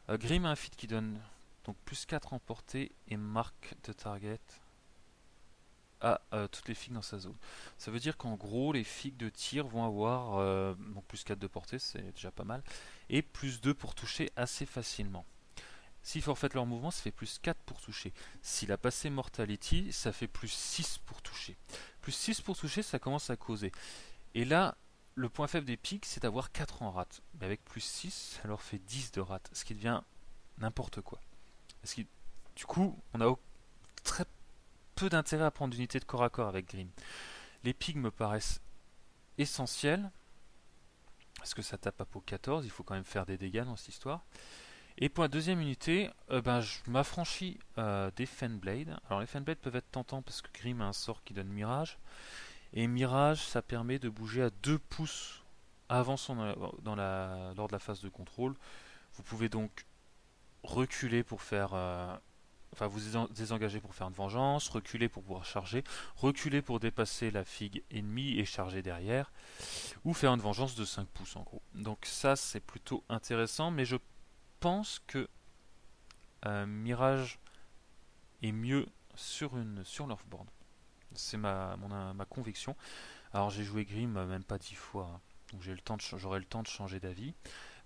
Grim a un feat qui donne donc plus 4 en portée et marque de target à toutes les figues dans sa zone. Ça veut dire qu'en gros, les figues de tir vont avoir donc plus 4 de portée, c'est déjà pas mal, et plus 2 pour toucher assez facilement. S'ils forfaitent leur mouvement, ça fait plus 4 pour toucher. S'il a passé Mortality, ça fait plus 6 pour toucher. Plus 6 pour toucher, ça commence à causer. Et là, le point faible des pics, c'est d'avoir 4 en rate. Mais avec plus 6, ça leur fait 10 de rate, ce qui devient n'importe quoi. Du coup, on a très peu d'intérêt à prendre d'unité de corps à corps avec Grim. Les pigs me paraissent essentiels, parce que ça tape à peau 14, il faut quand même faire des dégâts dans cette histoire. Et pour la deuxième unité, je m'affranchis des Fenblade. Alors les Fenblade peuvent être tentants parce que Grim a un sort qui donne Mirage. Et Mirage, ça permet de bouger à 2 pouces avant lors de la phase de contrôle. Vous pouvez donc reculer pour faire... enfin, vous désengager pour faire une vengeance, reculer pour pouvoir charger, reculer pour dépasser la figue ennemie et charger derrière, ou faire une vengeance de 5 pouces en gros. Donc ça, c'est plutôt intéressant, mais je pense que Mirage est mieux sur l'offboard. C'est ma conviction. Alors j'ai joué Grim même pas 10 fois, hein. Donc j'aurai le temps de changer d'avis.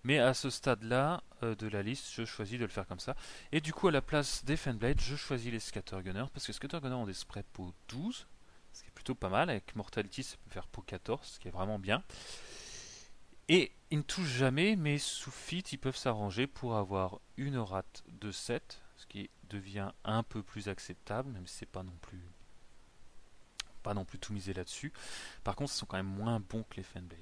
Mais à ce stade-là de la liste, je choisis de le faire comme ça. Et du coup, à la place des Fenblade, je choisis les Scattergunners, parce que les Scattergunners ont des sprays pour 12, ce qui est plutôt pas mal. Avec Mortality, ça peut faire pour 14, ce qui est vraiment bien. Et ils ne touchent jamais, mais sous fit, ils peuvent s'arranger pour avoir une rate de 7, ce qui devient un peu plus acceptable, même si c'est pas non plus tout misé là-dessus. Par contre, ils sont quand même moins bons que les Fenblade.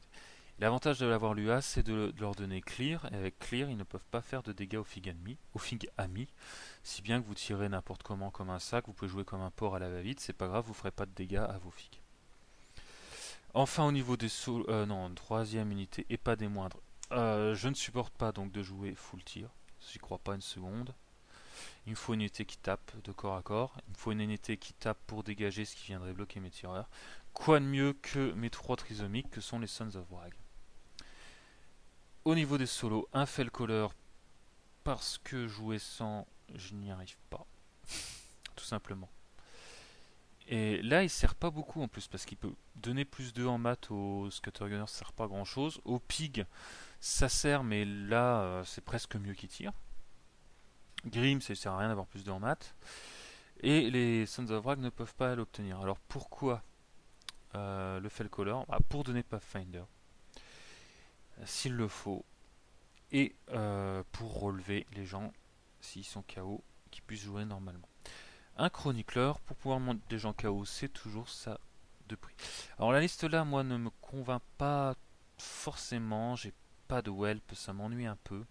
L'avantage de l'avoir l'UA, c'est de leur donner clear, et avec clear, ils ne peuvent pas faire de dégâts aux figues amis, si bien que vous tirez n'importe comment comme un sac, vous pouvez jouer comme un porc à la va-vite, c'est pas grave, vous ferez pas de dégâts à vos figues. Enfin, au niveau des troisième unité, et pas des moindres, Je ne supporte pas donc de jouer full tir. J'y crois pas une seconde. Il me faut une unité qui tape de corps à corps. Il me faut une unité qui tape pour dégager ce qui viendrait bloquer mes tireurs. Quoi de mieux que mes trois trisomiques que sont les Sons of Wrag. Au niveau des solos, un Fellcaller parce que jouer sans, je n'y arrive pas. Tout simplement. Et là, il sert pas beaucoup en plus parce qu'il peut donner plus 2 en maths au Scattergunner, ça sert pas grand chose. Au Pig, ça sert, mais là, c'est presque mieux qu'il tire. Grim, ça sert à rien d'avoir plus 2 en maths. Et les Sons of Wrag ne peuvent pas l'obtenir. Alors pourquoi le Fellcaller? Pour donner Pathfinder, s'il le faut, et pour relever les gens s'ils sont KO, qui puissent jouer normalement. Un chronicler, pour pouvoir monter des gens KO, c'est toujours ça de prix. Alors la liste là, moi, ne me convainc pas forcément. J'ai pas de whelp, ça m'ennuie un peu.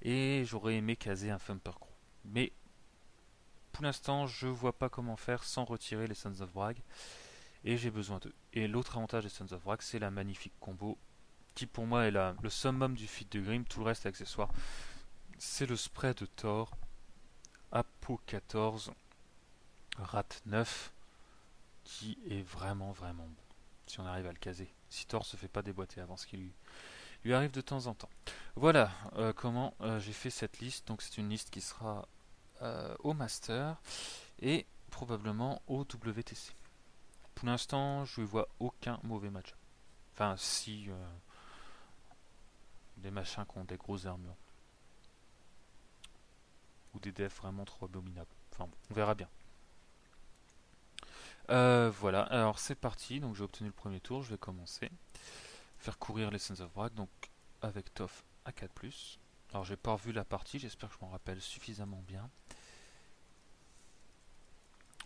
Et j'aurais aimé caser un Thumper Crow. Mais pour l'instant, je vois pas comment faire sans retirer les Sons of Wrag. Et j'ai besoin d'eux. Et l'autre avantage des Sons of Wrag, c'est la magnifique combo qui pour moi est le summum du feat de Grim. Tout le reste est accessoire. C'est le spray de Thor. Apo 14, Rat 9, qui est vraiment vraiment bon. Si on arrive à le caser. Si Thor se fait pas déboîter avant ce qui lui arrive de temps en temps. Voilà comment j'ai fait cette liste. Donc c'est une liste qui sera au Master et probablement au WTC. Pour l'instant, je ne vois aucun mauvais match. Enfin, si des machins qui ont des grosses armures ou des defs vraiment trop abominables. Enfin, bon, on verra bien. Voilà, alors c'est parti. Donc j'ai obtenu le premier tour. Je vais commencer. Faire courir les Sons of Wrag. Donc avec Toph à 4+. Alors j'ai pas revu la partie. J'espère que je m'en rappelle suffisamment bien.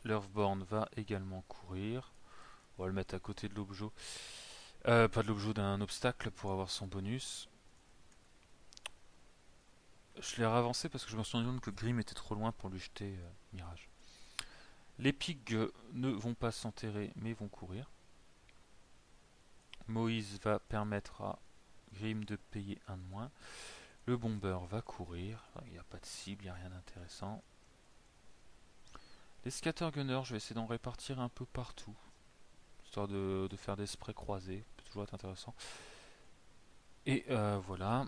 L'Earthborn va également courir. On va le mettre à côté de l'objet. Pas de l'objet, d'un obstacle pour avoir son bonus. Je l'ai ravancé parce que je me suis rendu compte que Grim était trop loin pour lui jeter Mirage. Les pigs ne vont pas s'enterrer mais vont courir. Moïse va permettre à Grim de payer un de moins. Le bomber va courir. Il n'y a pas de cible, il n'y a rien d'intéressant. Les scattergunners, je vais essayer d'en répartir un peu partout. Histoire de faire des sprays croisés. Ça peut toujours être intéressant. Et voilà.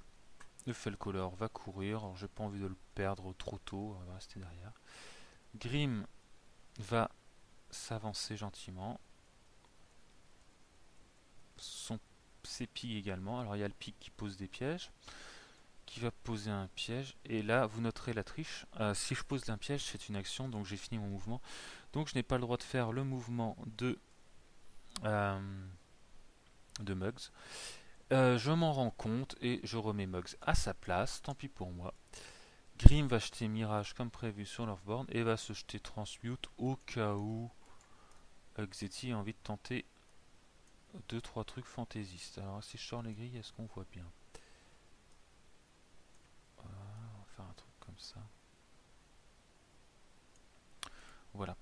Le Fellcaller va courir. Alors j'ai pas envie de le perdre trop tôt. On va rester derrière. Grim va s'avancer gentiment. Ses pigs également. Alors il y a le pig qui pose des pièges. Qui va poser un piège. Et là, vous noterez la triche. Si je pose un piège, c'est une action. Donc j'ai fini mon mouvement. Donc je n'ai pas le droit de faire le mouvement de Mugs. Je m'en rends compte et je remets Mugs à sa place. Tant pis pour moi. Grim va jeter Mirage comme prévu sur l'Earthborn et va se jeter Transmute au cas où Xeti a envie de tenter 2-3 trucs fantaisistes. Alors si je sors les grilles, est-ce qu'on voit bien? On va faire un truc comme ça. Voilà.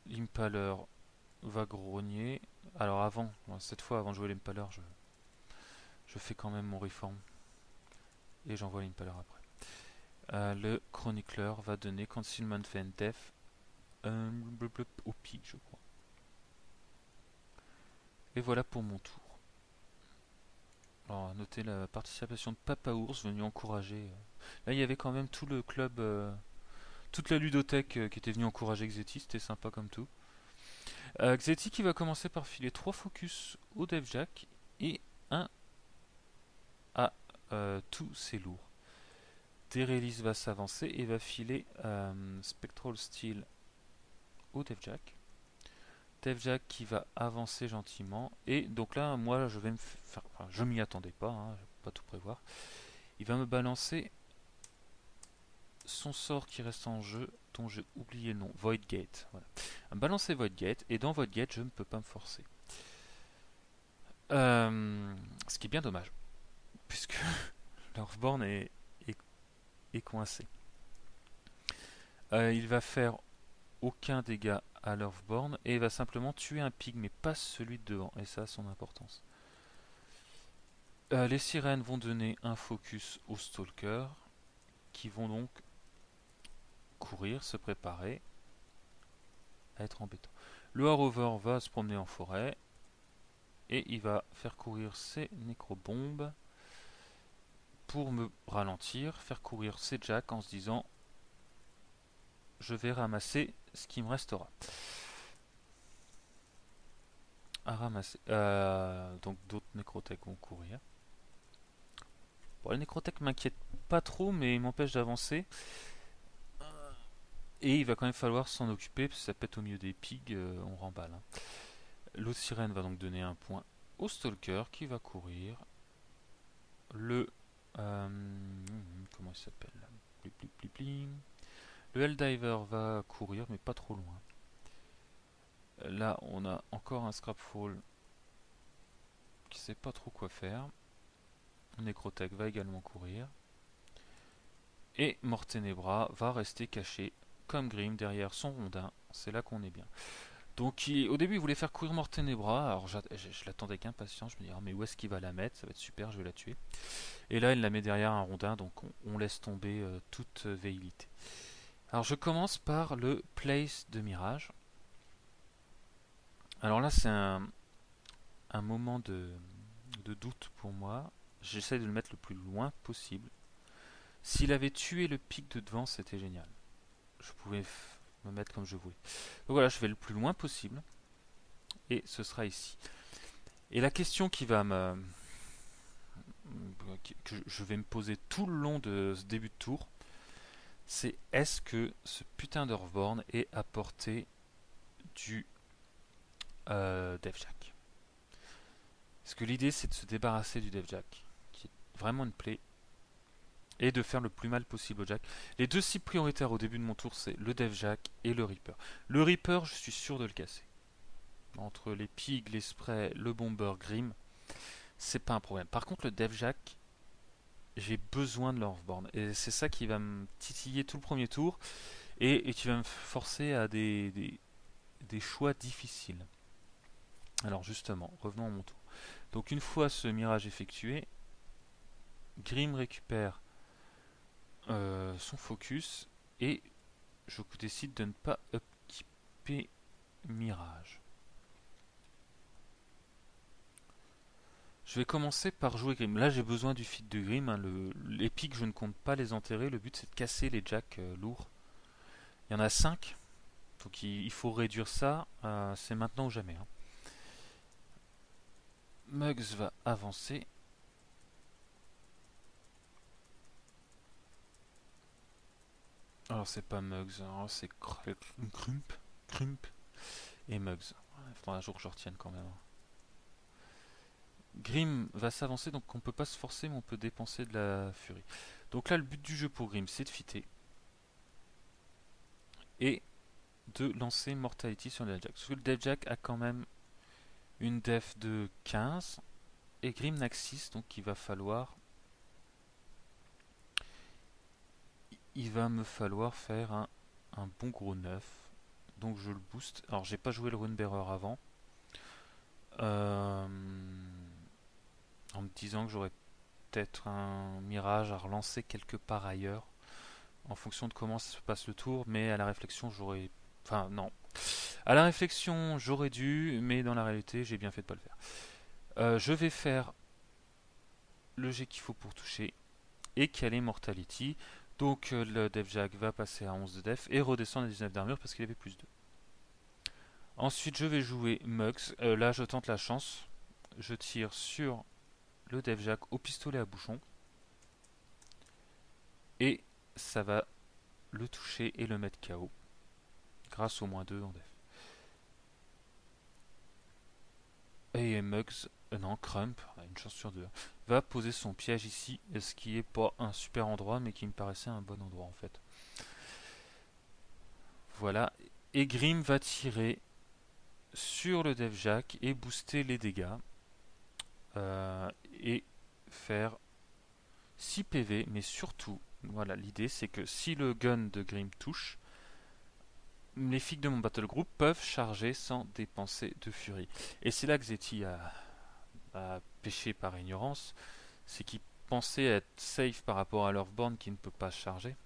L'Impaler va grogner. Alors avant, cette fois avant de jouer l'Impaler, je fais quand même mon reform. Et j'envoie l'Impaler après. Le Chronicler va donner Concealment Fan Def au pic, je crois. Et voilà pour mon tour. Alors, notez la participation de Papa Ours venu encourager. Là, il y avait quand même tout le club, toute la ludothèque qui était venue encourager Xeti. C'était sympa comme tout. Xeti qui va commencer par filer 3 focus au DevJack et un à tous ses lourds. Derelis va s'avancer et va filer Spectral Steel au DevJack. DevJack qui va avancer gentiment. Et donc là, moi, je vais me faire. Enfin, je m'y attendais pas, hein, je peux pas tout prévoir. Il va me balancer son sort qui reste en jeu, dont j'ai oublié le nom, Void Gate. Voilà. Il va me balancer Void Gate, et dans Void Gate, je ne peux pas me forcer. Ce qui est bien dommage, puisque l'Earthborn est coincé. Il va faire aucun dégât à l'Earthborn et va simplement tuer un pig, mais pas celui de devant, et ça a son importance. Les sirènes vont donner un focus aux stalkers, qui vont donc courir, se préparer à être embêtants. Le Harover va se promener en forêt, et il va faire courir ses nécrobombes pour me ralentir, faire courir ses jacks en se disant je vais ramasser ce qui me restera. À ramasser. Donc d'autres nécrotech vont courir. Bon, les nécrotech m'inquiètent pas trop, mais ils m'empêchent d'avancer. Et il va quand même falloir s'en occuper, parce que ça pète au milieu des pigs, on remballe. Hein. L'autre sirène va donc donner un point au stalker qui va courir. Le. Comment il s'appelle? Le Helldiver va courir, mais pas trop loin. Là, on a encore un Scrapfall qui sait pas trop quoi faire. Necrotech va également courir. Et Mortenebra va rester caché comme Grim derrière son rondin. C'est là qu'on est bien. Donc au début il voulait faire courir Mortenebra. Alors je l'attendais avec impatience. Je me dis mais où est-ce qu'il va la mettre? Ça va être super, je vais la tuer. Et là il la met derrière un rondin. Donc on laisse tomber toute velléité. Alors je commence par le place de Mirage. Alors là c'est un moment de doute pour moi. J'essaie de le mettre le plus loin possible. S'il avait tué le pic de devant, c'était génial. Je pouvais me mettre comme je voulais. Donc voilà, je vais le plus loin possible. Et ce sera ici. Et la question qui va que je vais me poser tout le long de ce début de tour, c'est est-ce que ce putain d'Earthborn est à portée du DevJack? Parce que l'idée c'est de se débarrasser du DevJack, qui est vraiment une plaie, et de faire le plus mal possible au Jack. Les deux cibles prioritaires au début de mon tour, c'est le DevJack et le Reaper. Le Reaper, je suis sûr de le casser. Entre les pigs, les sprays, le bomber, Grim, c'est pas un problème. Par contre, le DevJack, j'ai besoin de l'Earthborn. Et c'est ça qui va me titiller tout le premier tour et qui va me forcer à des choix difficiles. Alors justement, revenons à mon tour. Donc une fois ce mirage effectué, Grim récupère son focus et je décide de ne pas upkeeper Mirage. Je vais commencer par jouer Grim. Là j'ai besoin du feat de Grim. Hein. Les pics je ne compte pas les enterrer. Le but c'est de casser les jacks lourds. Il y en a 5. Donc il faut réduire ça. C'est maintenant ou jamais. Hein. Mugs va avancer. Alors c'est pas Mugs, c'est Crump et Mugs. Il faudra un jour que je retienne quand même. Grim va s'avancer, donc on peut pas se forcer, mais on peut dépenser de la furie. Donc là, le but du jeu pour Grim, c'est de fitter et de lancer Mortality sur le Devjack. Parce que le Devjack a quand même une def de 15 et Grim n'a que 6, donc il va falloir. Il va me falloir faire un bon gros 9. Donc je le booste. Alors j'ai pas joué le Runebearer avant. En me disant que j'aurais peut-être un mirage à relancer quelque part ailleurs en fonction de comment se passe le tour, mais à la réflexion j'aurais... Enfin non. À la réflexion j'aurais dû, mais dans la réalité j'ai bien fait de pas le faire. Je vais faire le jet qu'il faut pour toucher et caler Mortality. Donc le Devjack va passer à 11 de def et redescendre à 19 d'armure parce qu'il avait plus 2. Ensuite je vais jouer Mux. Là je tente la chance. Je tire sur le Devjack au pistolet à bouchon. Et ça va le toucher et le mettre KO. Grâce au moins 2 en def. Et Muggs, non, Crump, une chance sur 2, va poser son piège ici, ce qui est pas un super endroit, mais qui me paraissait un bon endroit en fait. Voilà. Et Grim va tirer sur le Devjack et booster les dégâts. Et faire 6 PV, mais surtout, voilà, l'idée c'est que si le gun de Grim touche, les figues de mon battle group peuvent charger sans dépenser de furie. Et c'est là que Zeti a péché par ignorance, c'est qu'il pensait être safe par rapport à l'Earthborn qui ne peut pas charger,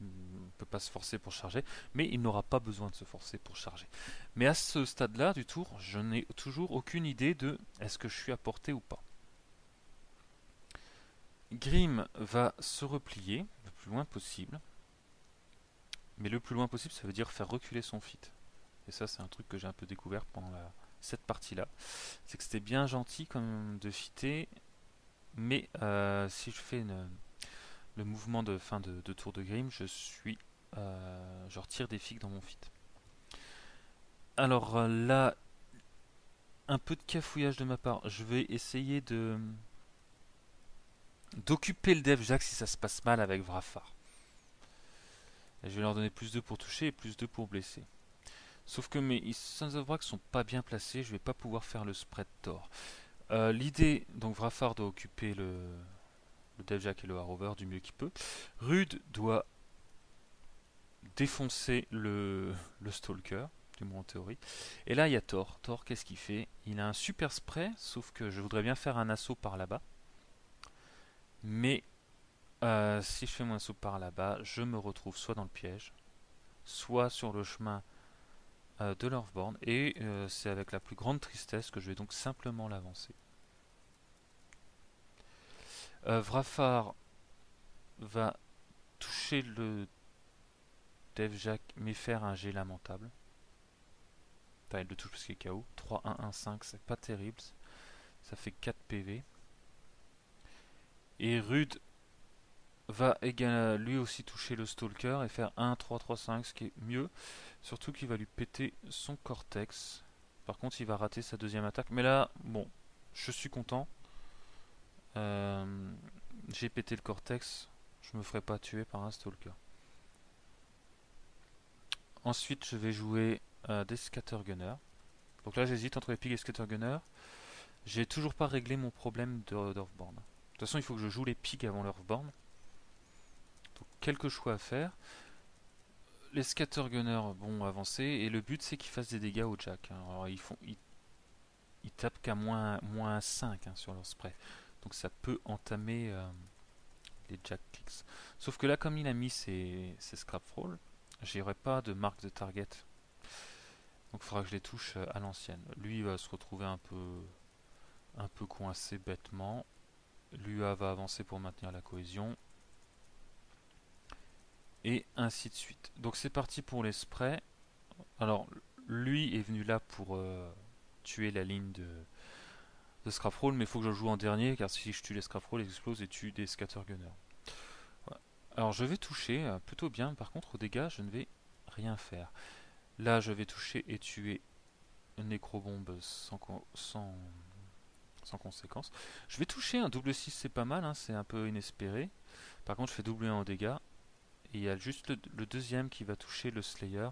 ne peut pas se forcer pour charger, mais il n'aura pas besoin de se forcer pour charger. Mais à ce stade-là du tour, je n'ai toujours aucune idée de est-ce que je suis à portée ou pas. Grim va se replier le plus loin possible, mais le plus loin possible, ça veut dire faire reculer son fit. Et ça, c'est un truc que j'ai un peu découvert pendant cette partie-là. C'est que c'était bien gentil quand même de fitter, mais si je fais le mouvement de fin de tour de Grim, je retire des figues dans mon fit. Alors là, un peu de cafouillage de ma part. Je vais essayer d'occuper le dev jack si ça se passe mal avec Vrafar. Et je vais leur donner plus 2 pour toucher et plus 2 pour blesser. Sauf que mes Sons of Brack sont pas bien placés, je vais pas pouvoir faire le spread d'or. L'idée, donc Vrafar doit occuper le Devjack et le Harover du mieux qu'il peut. Rude doit défoncer le Stalker, du moins en théorie. Et là, il y a Thor. Thor, qu'est-ce qu'il fait? Il a un super spray, sauf que je voudrais bien faire un assaut par là-bas. Mais si je fais mon assaut par là-bas, je me retrouve soit dans le piège, soit sur le chemin de l'Earthborn. Et c'est avec la plus grande tristesse que je vais donc simplement l'avancer. Vrafar va toucher le Devjack, mais faire un jet lamentable. Enfin, il le touche parce qu'il est KO. 3-1-1-5, c'est pas terrible. Ça fait 4 PV. Et Rude va lui aussi toucher le Stalker et faire 1-3-3-5, ce qui est mieux. Surtout qu'il va lui péter son cortex. Par contre, il va rater sa deuxième attaque. Mais là, bon, je suis content. J'ai pété le cortex. Je me ferai pas tuer par un Stalker. Ensuite, je vais jouer des Scattergunners. Donc là, j'hésite entre les pigs et Scattergunners. J'ai toujours pas réglé mon problème d'Earthborn. De toute façon, il faut que je joue les pigs avant l'Earthborn. Donc, quelques choix à faire. Les Scattergunners vont avancer et le but c'est qu'ils fassent des dégâts au Jack. Alors, ils tapent qu'à moins 5 sur leur spray. Donc ça peut entamer les Jack kicks. Sauf que là, comme il a mis ses scrap roll, j'aurai pas de marque de target. Donc il faudra que je les touche à l'ancienne. Lui il va se retrouver un peu coincé bêtement. L'UA va avancer pour maintenir la cohésion. Et ainsi de suite. Donc c'est parti pour les sprays. Alors lui est venu là pour tuer la ligne de Scraproll, mais il faut que je joue en dernier car si je tue les Scraproll, ils explosent et tuent des Scattergunners. Voilà. Alors je vais toucher plutôt bien, par contre au dégâts je ne vais rien faire. Là je vais toucher et tuer une nécrobombe sans conséquence. Je vais toucher un double 6, c'est pas mal, c'est un peu inespéré. Par contre je fais double 1 en dégâts. Et il y a juste le deuxième qui va toucher le Slayer.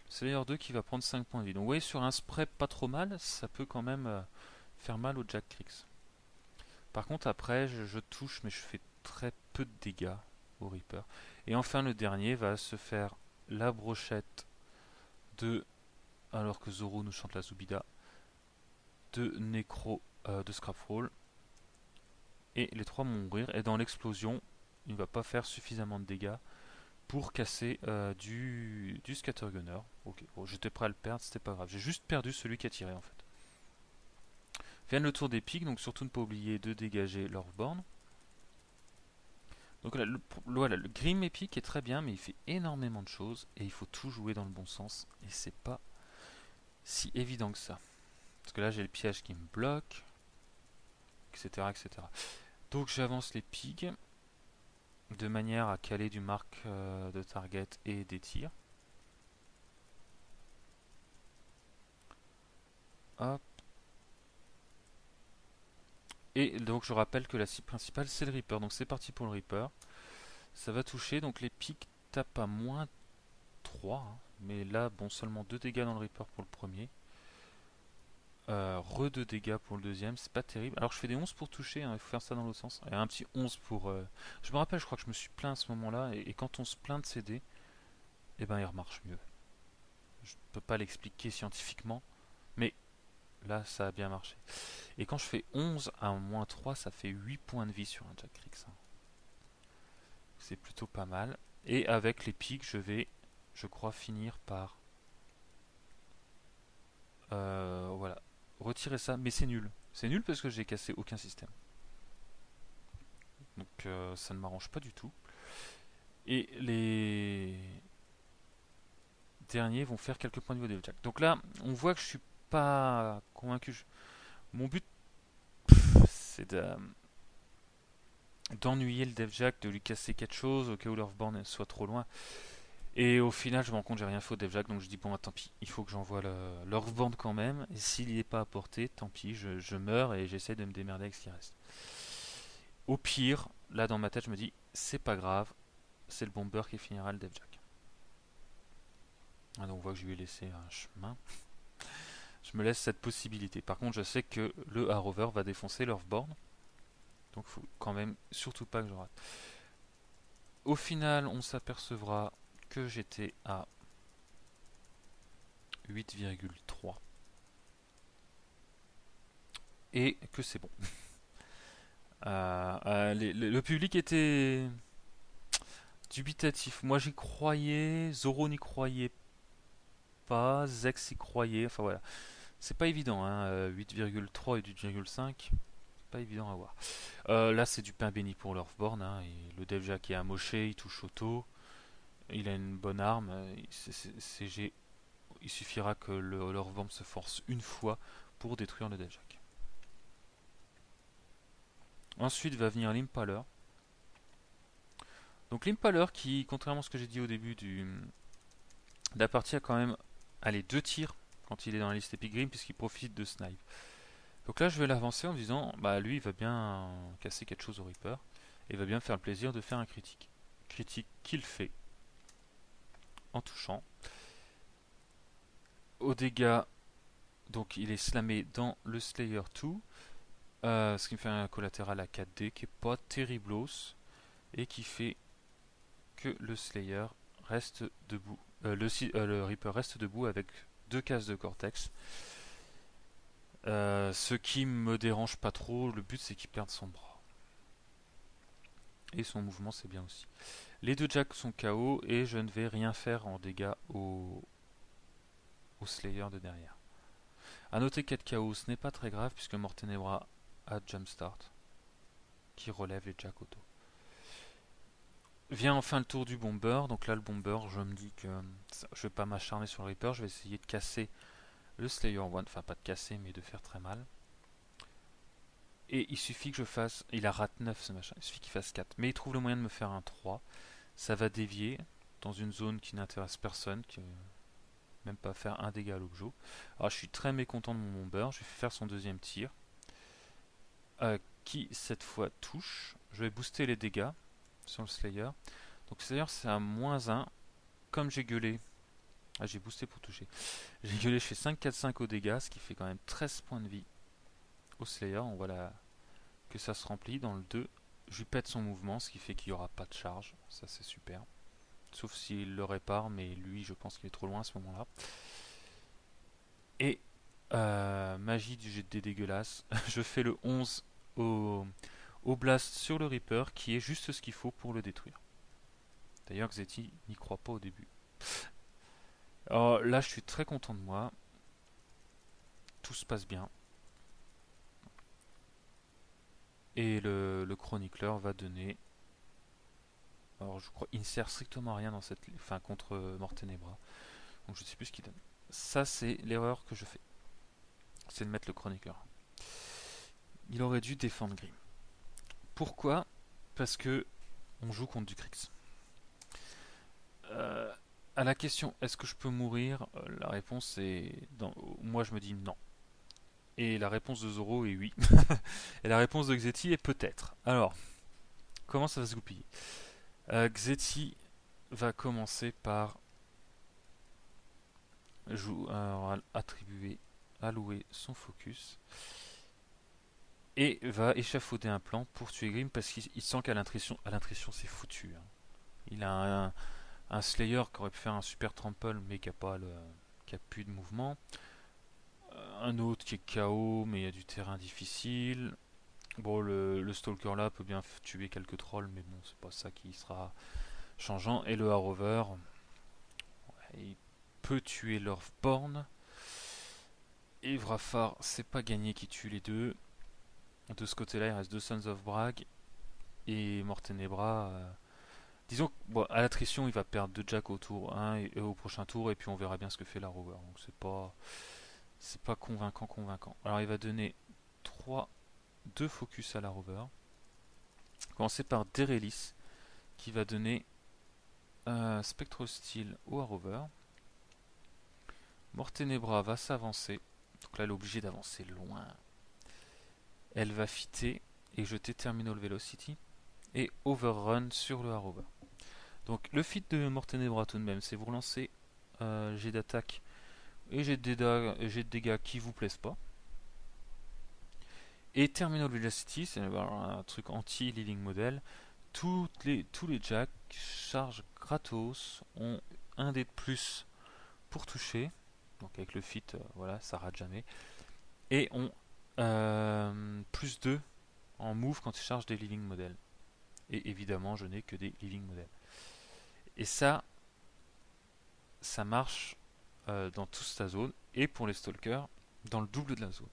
Le Slayer 2 qui va prendre 5 points de vie. Donc vous voyez, sur un spray pas trop mal, ça peut quand même faire mal au Jack Krix. Par contre, après, je touche, mais je fais très peu de dégâts au Reaper. Et enfin, le dernier va se faire la brochette de, alors que Zoro nous chante la Zubida, de Necro de Scrapfall. Et les trois vont mourir. Et dans l'explosion, il ne va pas faire suffisamment de dégâts pour casser du Scattergunner. Ok, bon, j'étais prêt à le perdre, c'était pas grave. J'ai juste perdu celui qui a tiré en fait. Vient le tour des pics, donc surtout ne pas oublier de dégager l'Orborn. Donc là, voilà, le Grim épique est très bien, mais il fait énormément de choses et il faut tout jouer dans le bon sens. Et c'est pas si évident que ça. Parce que là, j'ai le piège qui me bloque, etc. etc. Donc j'avance les pigs de manière à caler du marque de target et des tirs. Hop. Et donc je rappelle que la cible principale c'est le Reaper. Donc c'est parti pour le Reaper. Ça va toucher, donc les pics tapent à moins 3. Mais là, bon, seulement 2 dégâts dans le Reaper pour le premier. Re 2 dégâts pour le deuxième, c'est pas terrible. Alors je fais des 11 pour toucher, il faut faire ça dans l'autre sens. Et un petit 11 pour... Je me rappelle, je crois que je me suis plaint à ce moment-là. Et quand on se plaint de CD, eh ben il remarche mieux. Je ne peux pas l'expliquer scientifiquement, mais là ça a bien marché. Et quand je fais 11 à moins 3, ça fait 8 points de vie sur un Jack Krix, hein. C'est plutôt pas mal. Et avec les pics, je vais, je crois, finir par... voilà. Retirer ça, mais c'est nul. C'est nul parce que j'ai cassé aucun système. Donc ça ne m'arrange pas du tout. Et les derniers vont faire quelques points de niveau Jack. Donc là, on voit que je suis pas convaincu. Mon but, c'est d'ennuyer le Devjack, de lui casser quelque chose au cas où l'Earthborn soit trop loin. Et au final, je me rends compte que j'ai rien fait au Devjack, donc je dis bon, bah, tant pis, il faut que j'envoie l'Earthborn quand même. Et s'il n'y est pas apporté, tant pis, je meurs et j'essaie de me démerder avec ce qui reste. Au pire, là dans ma tête, je me dis c'est pas grave, c'est le bomber qui finira le Devjack. Ah, donc on voit que je lui ai laissé un chemin. Je me laisse cette possibilité. Par contre, je sais que le Harover va défoncer l'Earthborn. Donc faut quand même surtout pas que je rate. Au final, on s'apercevra que j'étais à 8,3 et que c'est bon. Le public était dubitatif. Moi j'y croyais, Zoro n'y croyait pas, Zex y croyait. Enfin voilà, c'est pas évident, hein, 8,3 et 8,5. Pas évident à voir. Là, c'est du pain béni pour l'Earthborn, hein, et le Devjack est amoché, il touche auto, il a une bonne arme. Il suffira que l'Earthborn se force une fois pour détruire le Devjack. Ensuite va venir l'Impaler. Donc l'Impaler qui, contrairement à ce que j'ai dit au début de la partie, a quand même allez, 2 tirs quand il est dans la liste Epic Grim puisqu'il profite de Snipe. Donc là je vais l'avancer en me disant bah lui il va bien casser quelque chose au Reaper et il va bien me faire le plaisir de faire un critique. Critique qu'il fait en touchant. Au dégâts, donc il est slamé dans le Slayer 2, ce qui me fait un collatéral à 4D qui est pas terriblos et qui fait que le Slayer reste debout. Le Reaper reste debout avec 2 cases de Cortex. Ce qui me dérange pas trop, le but c'est qu'il perde son bras. Et son mouvement c'est bien aussi. Les 2 jacks sont KO et je ne vais rien faire en dégâts au Slayer de derrière. A noter 4 KO, ce n'est pas très grave puisque Mortenebra a Jumpstart qui relève les jacks auto. Vient enfin le tour du bomber, donc là le bomber, je me dis que je vais pas m'acharner sur le Reaper, je vais essayer de casser le Slayer 1, enfin pas de casser mais de faire très mal. Et il suffit que je fasse, il a rate 9 ce machin, il suffit qu'il fasse 4, mais il trouve le moyen de me faire un 3, ça va dévier dans une zone qui n'intéresse personne, qui même pas faire un dégât à l'objet. Alors je suis très mécontent de mon bomber, je vais faire son deuxième tir, qui cette fois touche, je vais booster les dégâts sur le Slayer. Donc Slayer c'est à -1. Comme j'ai gueulé, j'ai boosté pour toucher. J'ai gueulé, je fais 5, 4, 5 au dégâts, ce qui fait quand même 13 points de vie au Slayer. On voit là que ça se remplit. Dans le 2, je lui pète son mouvement, ce qui fait qu'il n'y aura pas de charge. Ça c'est super. Sauf s'il le répare, mais lui je pense qu'il est trop loin à ce moment-là. Et magie du jet de dés dégueulasse. Je fais le 11 au blast sur le Reaper, qui est juste ce qu'il faut pour le détruire. D'ailleurs, Xeti n'y croit pas au début. Alors là, je suis très content de moi. Tout se passe bien. Et le chronicleur va donner. Alors, je crois, il ne sert strictement à rien dans cette. Enfin, contre Mortenebra. Donc, je ne sais plus ce qu'il donne. Ça, c'est l'erreur que je fais. C'est de mettre le chroniqueur. Il aurait dû défendre Grim. Pourquoi? Parce que on joue contre du Krix. À la question est-ce que je peux mourir, la réponse est moi je me dis non. Et la réponse de Zoro est oui. Et la réponse de Xeti est peut-être. Alors, comment ça va se goupiller? Xeti va commencer par allouer son focus et va échafauder un plan pour tuer Grim parce qu'il sent qu'à l'intuition c'est foutu, hein. Il a un Slayer qui aurait pu faire un super trample mais qui n'a pas qui a plus de mouvement. Un autre qui est KO, mais il y a du terrain difficile. Bon, le Stalker là peut bien tuer quelques trolls, mais bon, c'est pas ça qui sera changeant. Et le Harover, il peut tuer Lorthborn. Et Wrathar, c'est pas gagné qui tue les deux. De ce côté-là, il reste deux Sons of Brag et Mortenebra. Disons que bon, à l'attrition, il va perdre 2 Jack au tour 1 et au prochain tour, et puis on verra bien ce que fait la Rover. Donc c'est pas convaincant. Alors il va donner 2 focus à la Rover. Commencer par Derelis qui va donner Spectre Hostile au Rover. Mortenebra va s'avancer. Donc là, elle est obligée d'avancer loin. Elle va fitter et jeter Terminal Velocity et Overrun sur le Rover. Donc le fit de Mortenebra tout de même, c'est vous relancez jet d'attaque et jet de dégâts qui vous plaisent pas. Et Terminal Velocity, c'est un truc anti-Living Model. Tous les jacks chargent gratos, ont un dé de plus pour toucher. Donc avec le fit, voilà, ça rate jamais. Et ont plus 2 en move quand ils chargent des Living Models. Et évidemment, je n'ai que des Living Models. Et ça marche dans toute ta zone. Et pour les Stalkers, dans le double de la zone.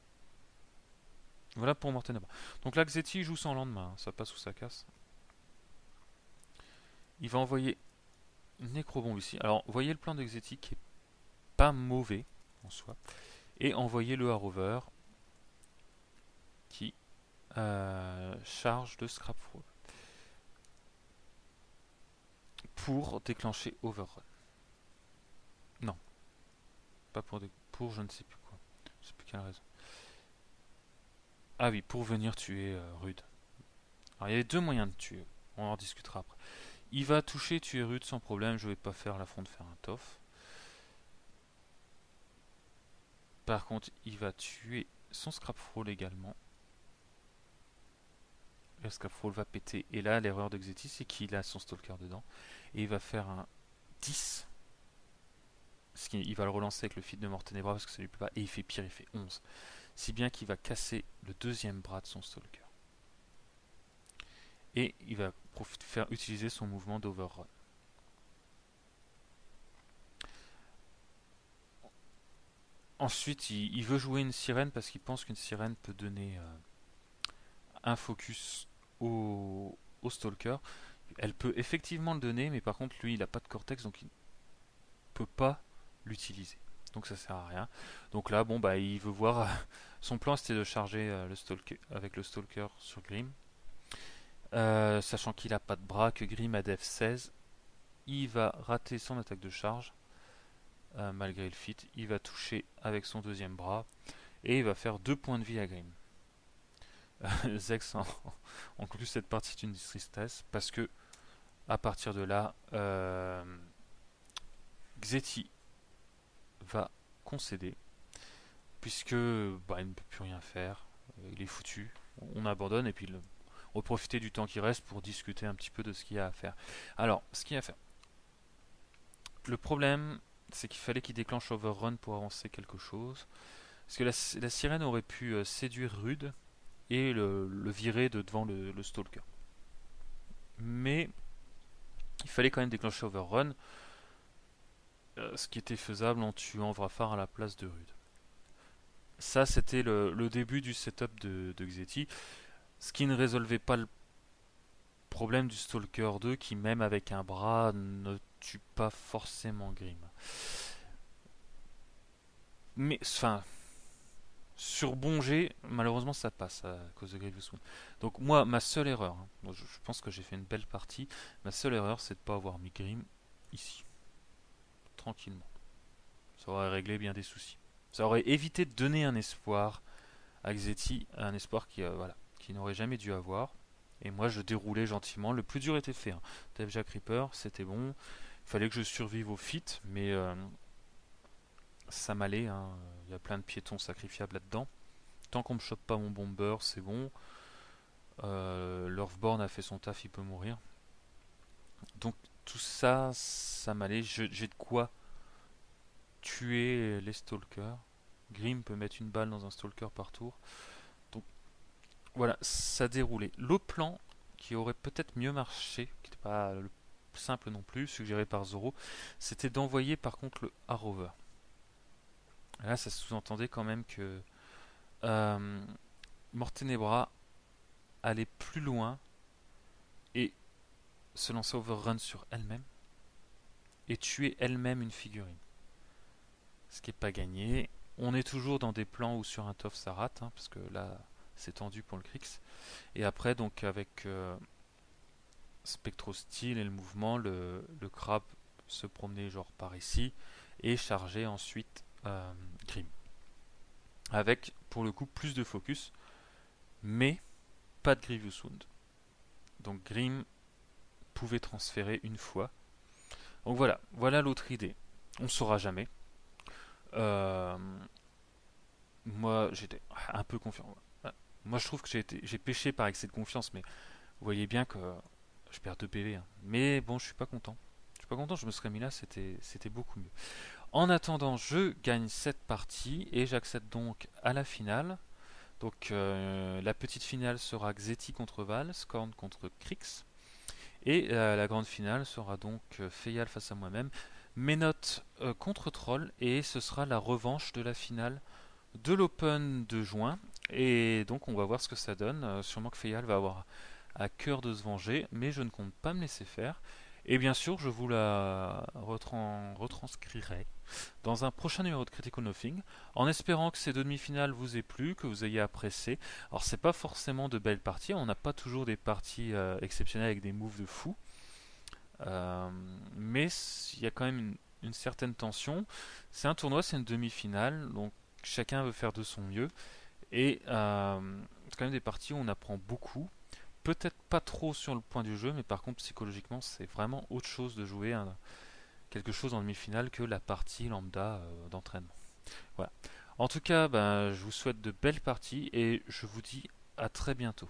Voilà pour Mortenebra. Donc là, Xeti joue sans lendemain, hein, ça passe ou ça casse. Il va envoyer une Necrobombe ici. Alors, vous voyez le plan de Xeti qui est pas mauvais en soi. Et envoyer le Harover qui charge de Scrapfroll pour déclencher Overrun. Non, pas pour je ne sais plus quoi. Je ne sais plus quelle raison. Ah oui, pour venir tuer Rude. Alors il y avait 2 moyens de tuer. On en discutera après. Il va toucher tuer Rude sans problème. Je vais pas faire l'affront de faire un tof. Par contre, il va tuer son Scrapfroll également. Le Scrapfroll va péter. Et là, l'erreur de Xeti, c'est qu'il a son Stalker dedans. Et il va faire un 10. Il va le relancer avec le feed de Mortenebra parce que ça lui plaît pas. Et il fait pire, il fait 11. Si bien qu'il va casser le deuxième bras de son Stalker. Et il va faire utiliser son mouvement d'Overrun. Ensuite, il veut jouer une sirène parce qu'il pense qu'une sirène peut donner un focus au Stalker. Elle peut effectivement le donner, mais par contre, lui, il n'a pas de cortex, donc il ne peut pas l'utiliser. Donc ça sert à rien. Donc là, bon, bah, il veut voir. Son plan, c'était de charger le Stalker avec le Stalker sur Grim. Sachant qu'il n'a pas de bras, que Grim a def 16, il va rater son attaque de charge. Malgré le fit, il va toucher avec son deuxième bras et il va faire 2 points de vie à Grim. Zex en conclut cette partie d'une tristesse parce que à partir de là, Xeti va concéder puisque bah, il ne peut plus rien faire. Il est foutu. On abandonne et puis on va profiter du temps qui reste pour discuter un petit peu de ce qu'il y a à faire. Alors, ce qu'il y a à faire. Le problème, c'est qu'il fallait qu'il déclenche Overrun pour avancer quelque chose. Parce que la sirène aurait pu séduire Rude et le virer de devant le Stalker. Mais il fallait quand même déclencher Overrun, ce qui était faisable en tuant Wrathar à la place de Rude. Ça, c'était le début du setup de Xeti, ce qui ne résolvait pas le problème du Stalker 2 qui, même avec un bras, ne tue pas forcément Grim. Mais, enfin, sur bon G, malheureusement ça passe à cause de Grievous Wound. Donc moi, ma seule erreur, hein, je pense que j'ai fait une belle partie, ma seule erreur c'est de ne pas avoir mis Grim ici, tranquillement. Ça aurait réglé bien des soucis. Ça aurait évité de donner un espoir à Xeti, un espoir qui n'aurait jamais dû avoir. Et moi je déroulais gentiment, le plus dur était fait. Hein. Dev Jack Reaper, c'était bon, il fallait que je survive au fit, mais ça m'allait, hein. Il y a plein de piétons sacrifiables là-dedans. Tant qu'on me chope pas mon bomber, c'est bon. Lorthborn a fait son taf, il peut mourir. Donc tout ça, ça m'allait. J'ai de quoi tuer les stalkers. Grim peut mettre une balle dans un stalker par tour. Donc voilà, ça déroulait. Le plan qui aurait peut-être mieux marché, qui n'était pas le simple non plus, suggéré par Zoro, c'était d'envoyer par contre le Harrover. Là, ça sous-entendait quand même que euh, Mortenebra allait plus loin et se lancer overrun sur elle-même et tuer elle-même une figurine. Ce qui n'est pas gagné. On est toujours dans des plans où sur un TOF ça rate, hein, parce que là c'est tendu pour le Krix. Et après, donc avec Spectro-Steel et le mouvement, le crabe se promenait genre par ici et chargeait ensuite Grim. Avec pour le coup plus de focus, mais pas de Grievous Wound. Donc Grim pouvait transférer une fois. Donc voilà l'autre idée. On ne saura jamais. Euh, Moi, j'étais un peu confiant. Moi, je trouve que j'ai péché par excès de confiance, mais vous voyez bien que je perds 2 PV, hein. Mais bon, je suis pas content. Je suis pas content, je me serais mis là, c'était beaucoup mieux. En attendant, je gagne cette partie et j'accède donc à la finale. Donc la petite finale sera Xeti contre Val, Scorn contre Krix. Et la grande finale sera donc Feyal face à moi-même, Ménote contre Troll, et ce sera la revanche de la finale de l'Open de juin. Et donc on va voir ce que ça donne. Sûrement que Feyal va avoir à cœur de se venger, mais je ne compte pas me laisser faire. Et bien sûr, je vous la retranscrirai dans un prochain numéro de Critical Nothing, en espérant que ces demi-finales vous aient plu, que vous ayez apprécié. Alors c'est pas forcément de belles parties, on n'a pas toujours des parties exceptionnelles avec des moves de fou, mais il y a quand même une certaine tension. C'est un tournoi, c'est une demi-finale, donc chacun veut faire de son mieux, et c'est quand même des parties où on apprend beaucoup. Peut-être pas trop sur le point du jeu, mais par contre psychologiquement c'est vraiment autre chose de jouer quelque chose en demi-finale que la partie lambda d'entraînement. Voilà. En tout cas, ben, je vous souhaite de belles parties et je vous dis à très bientôt.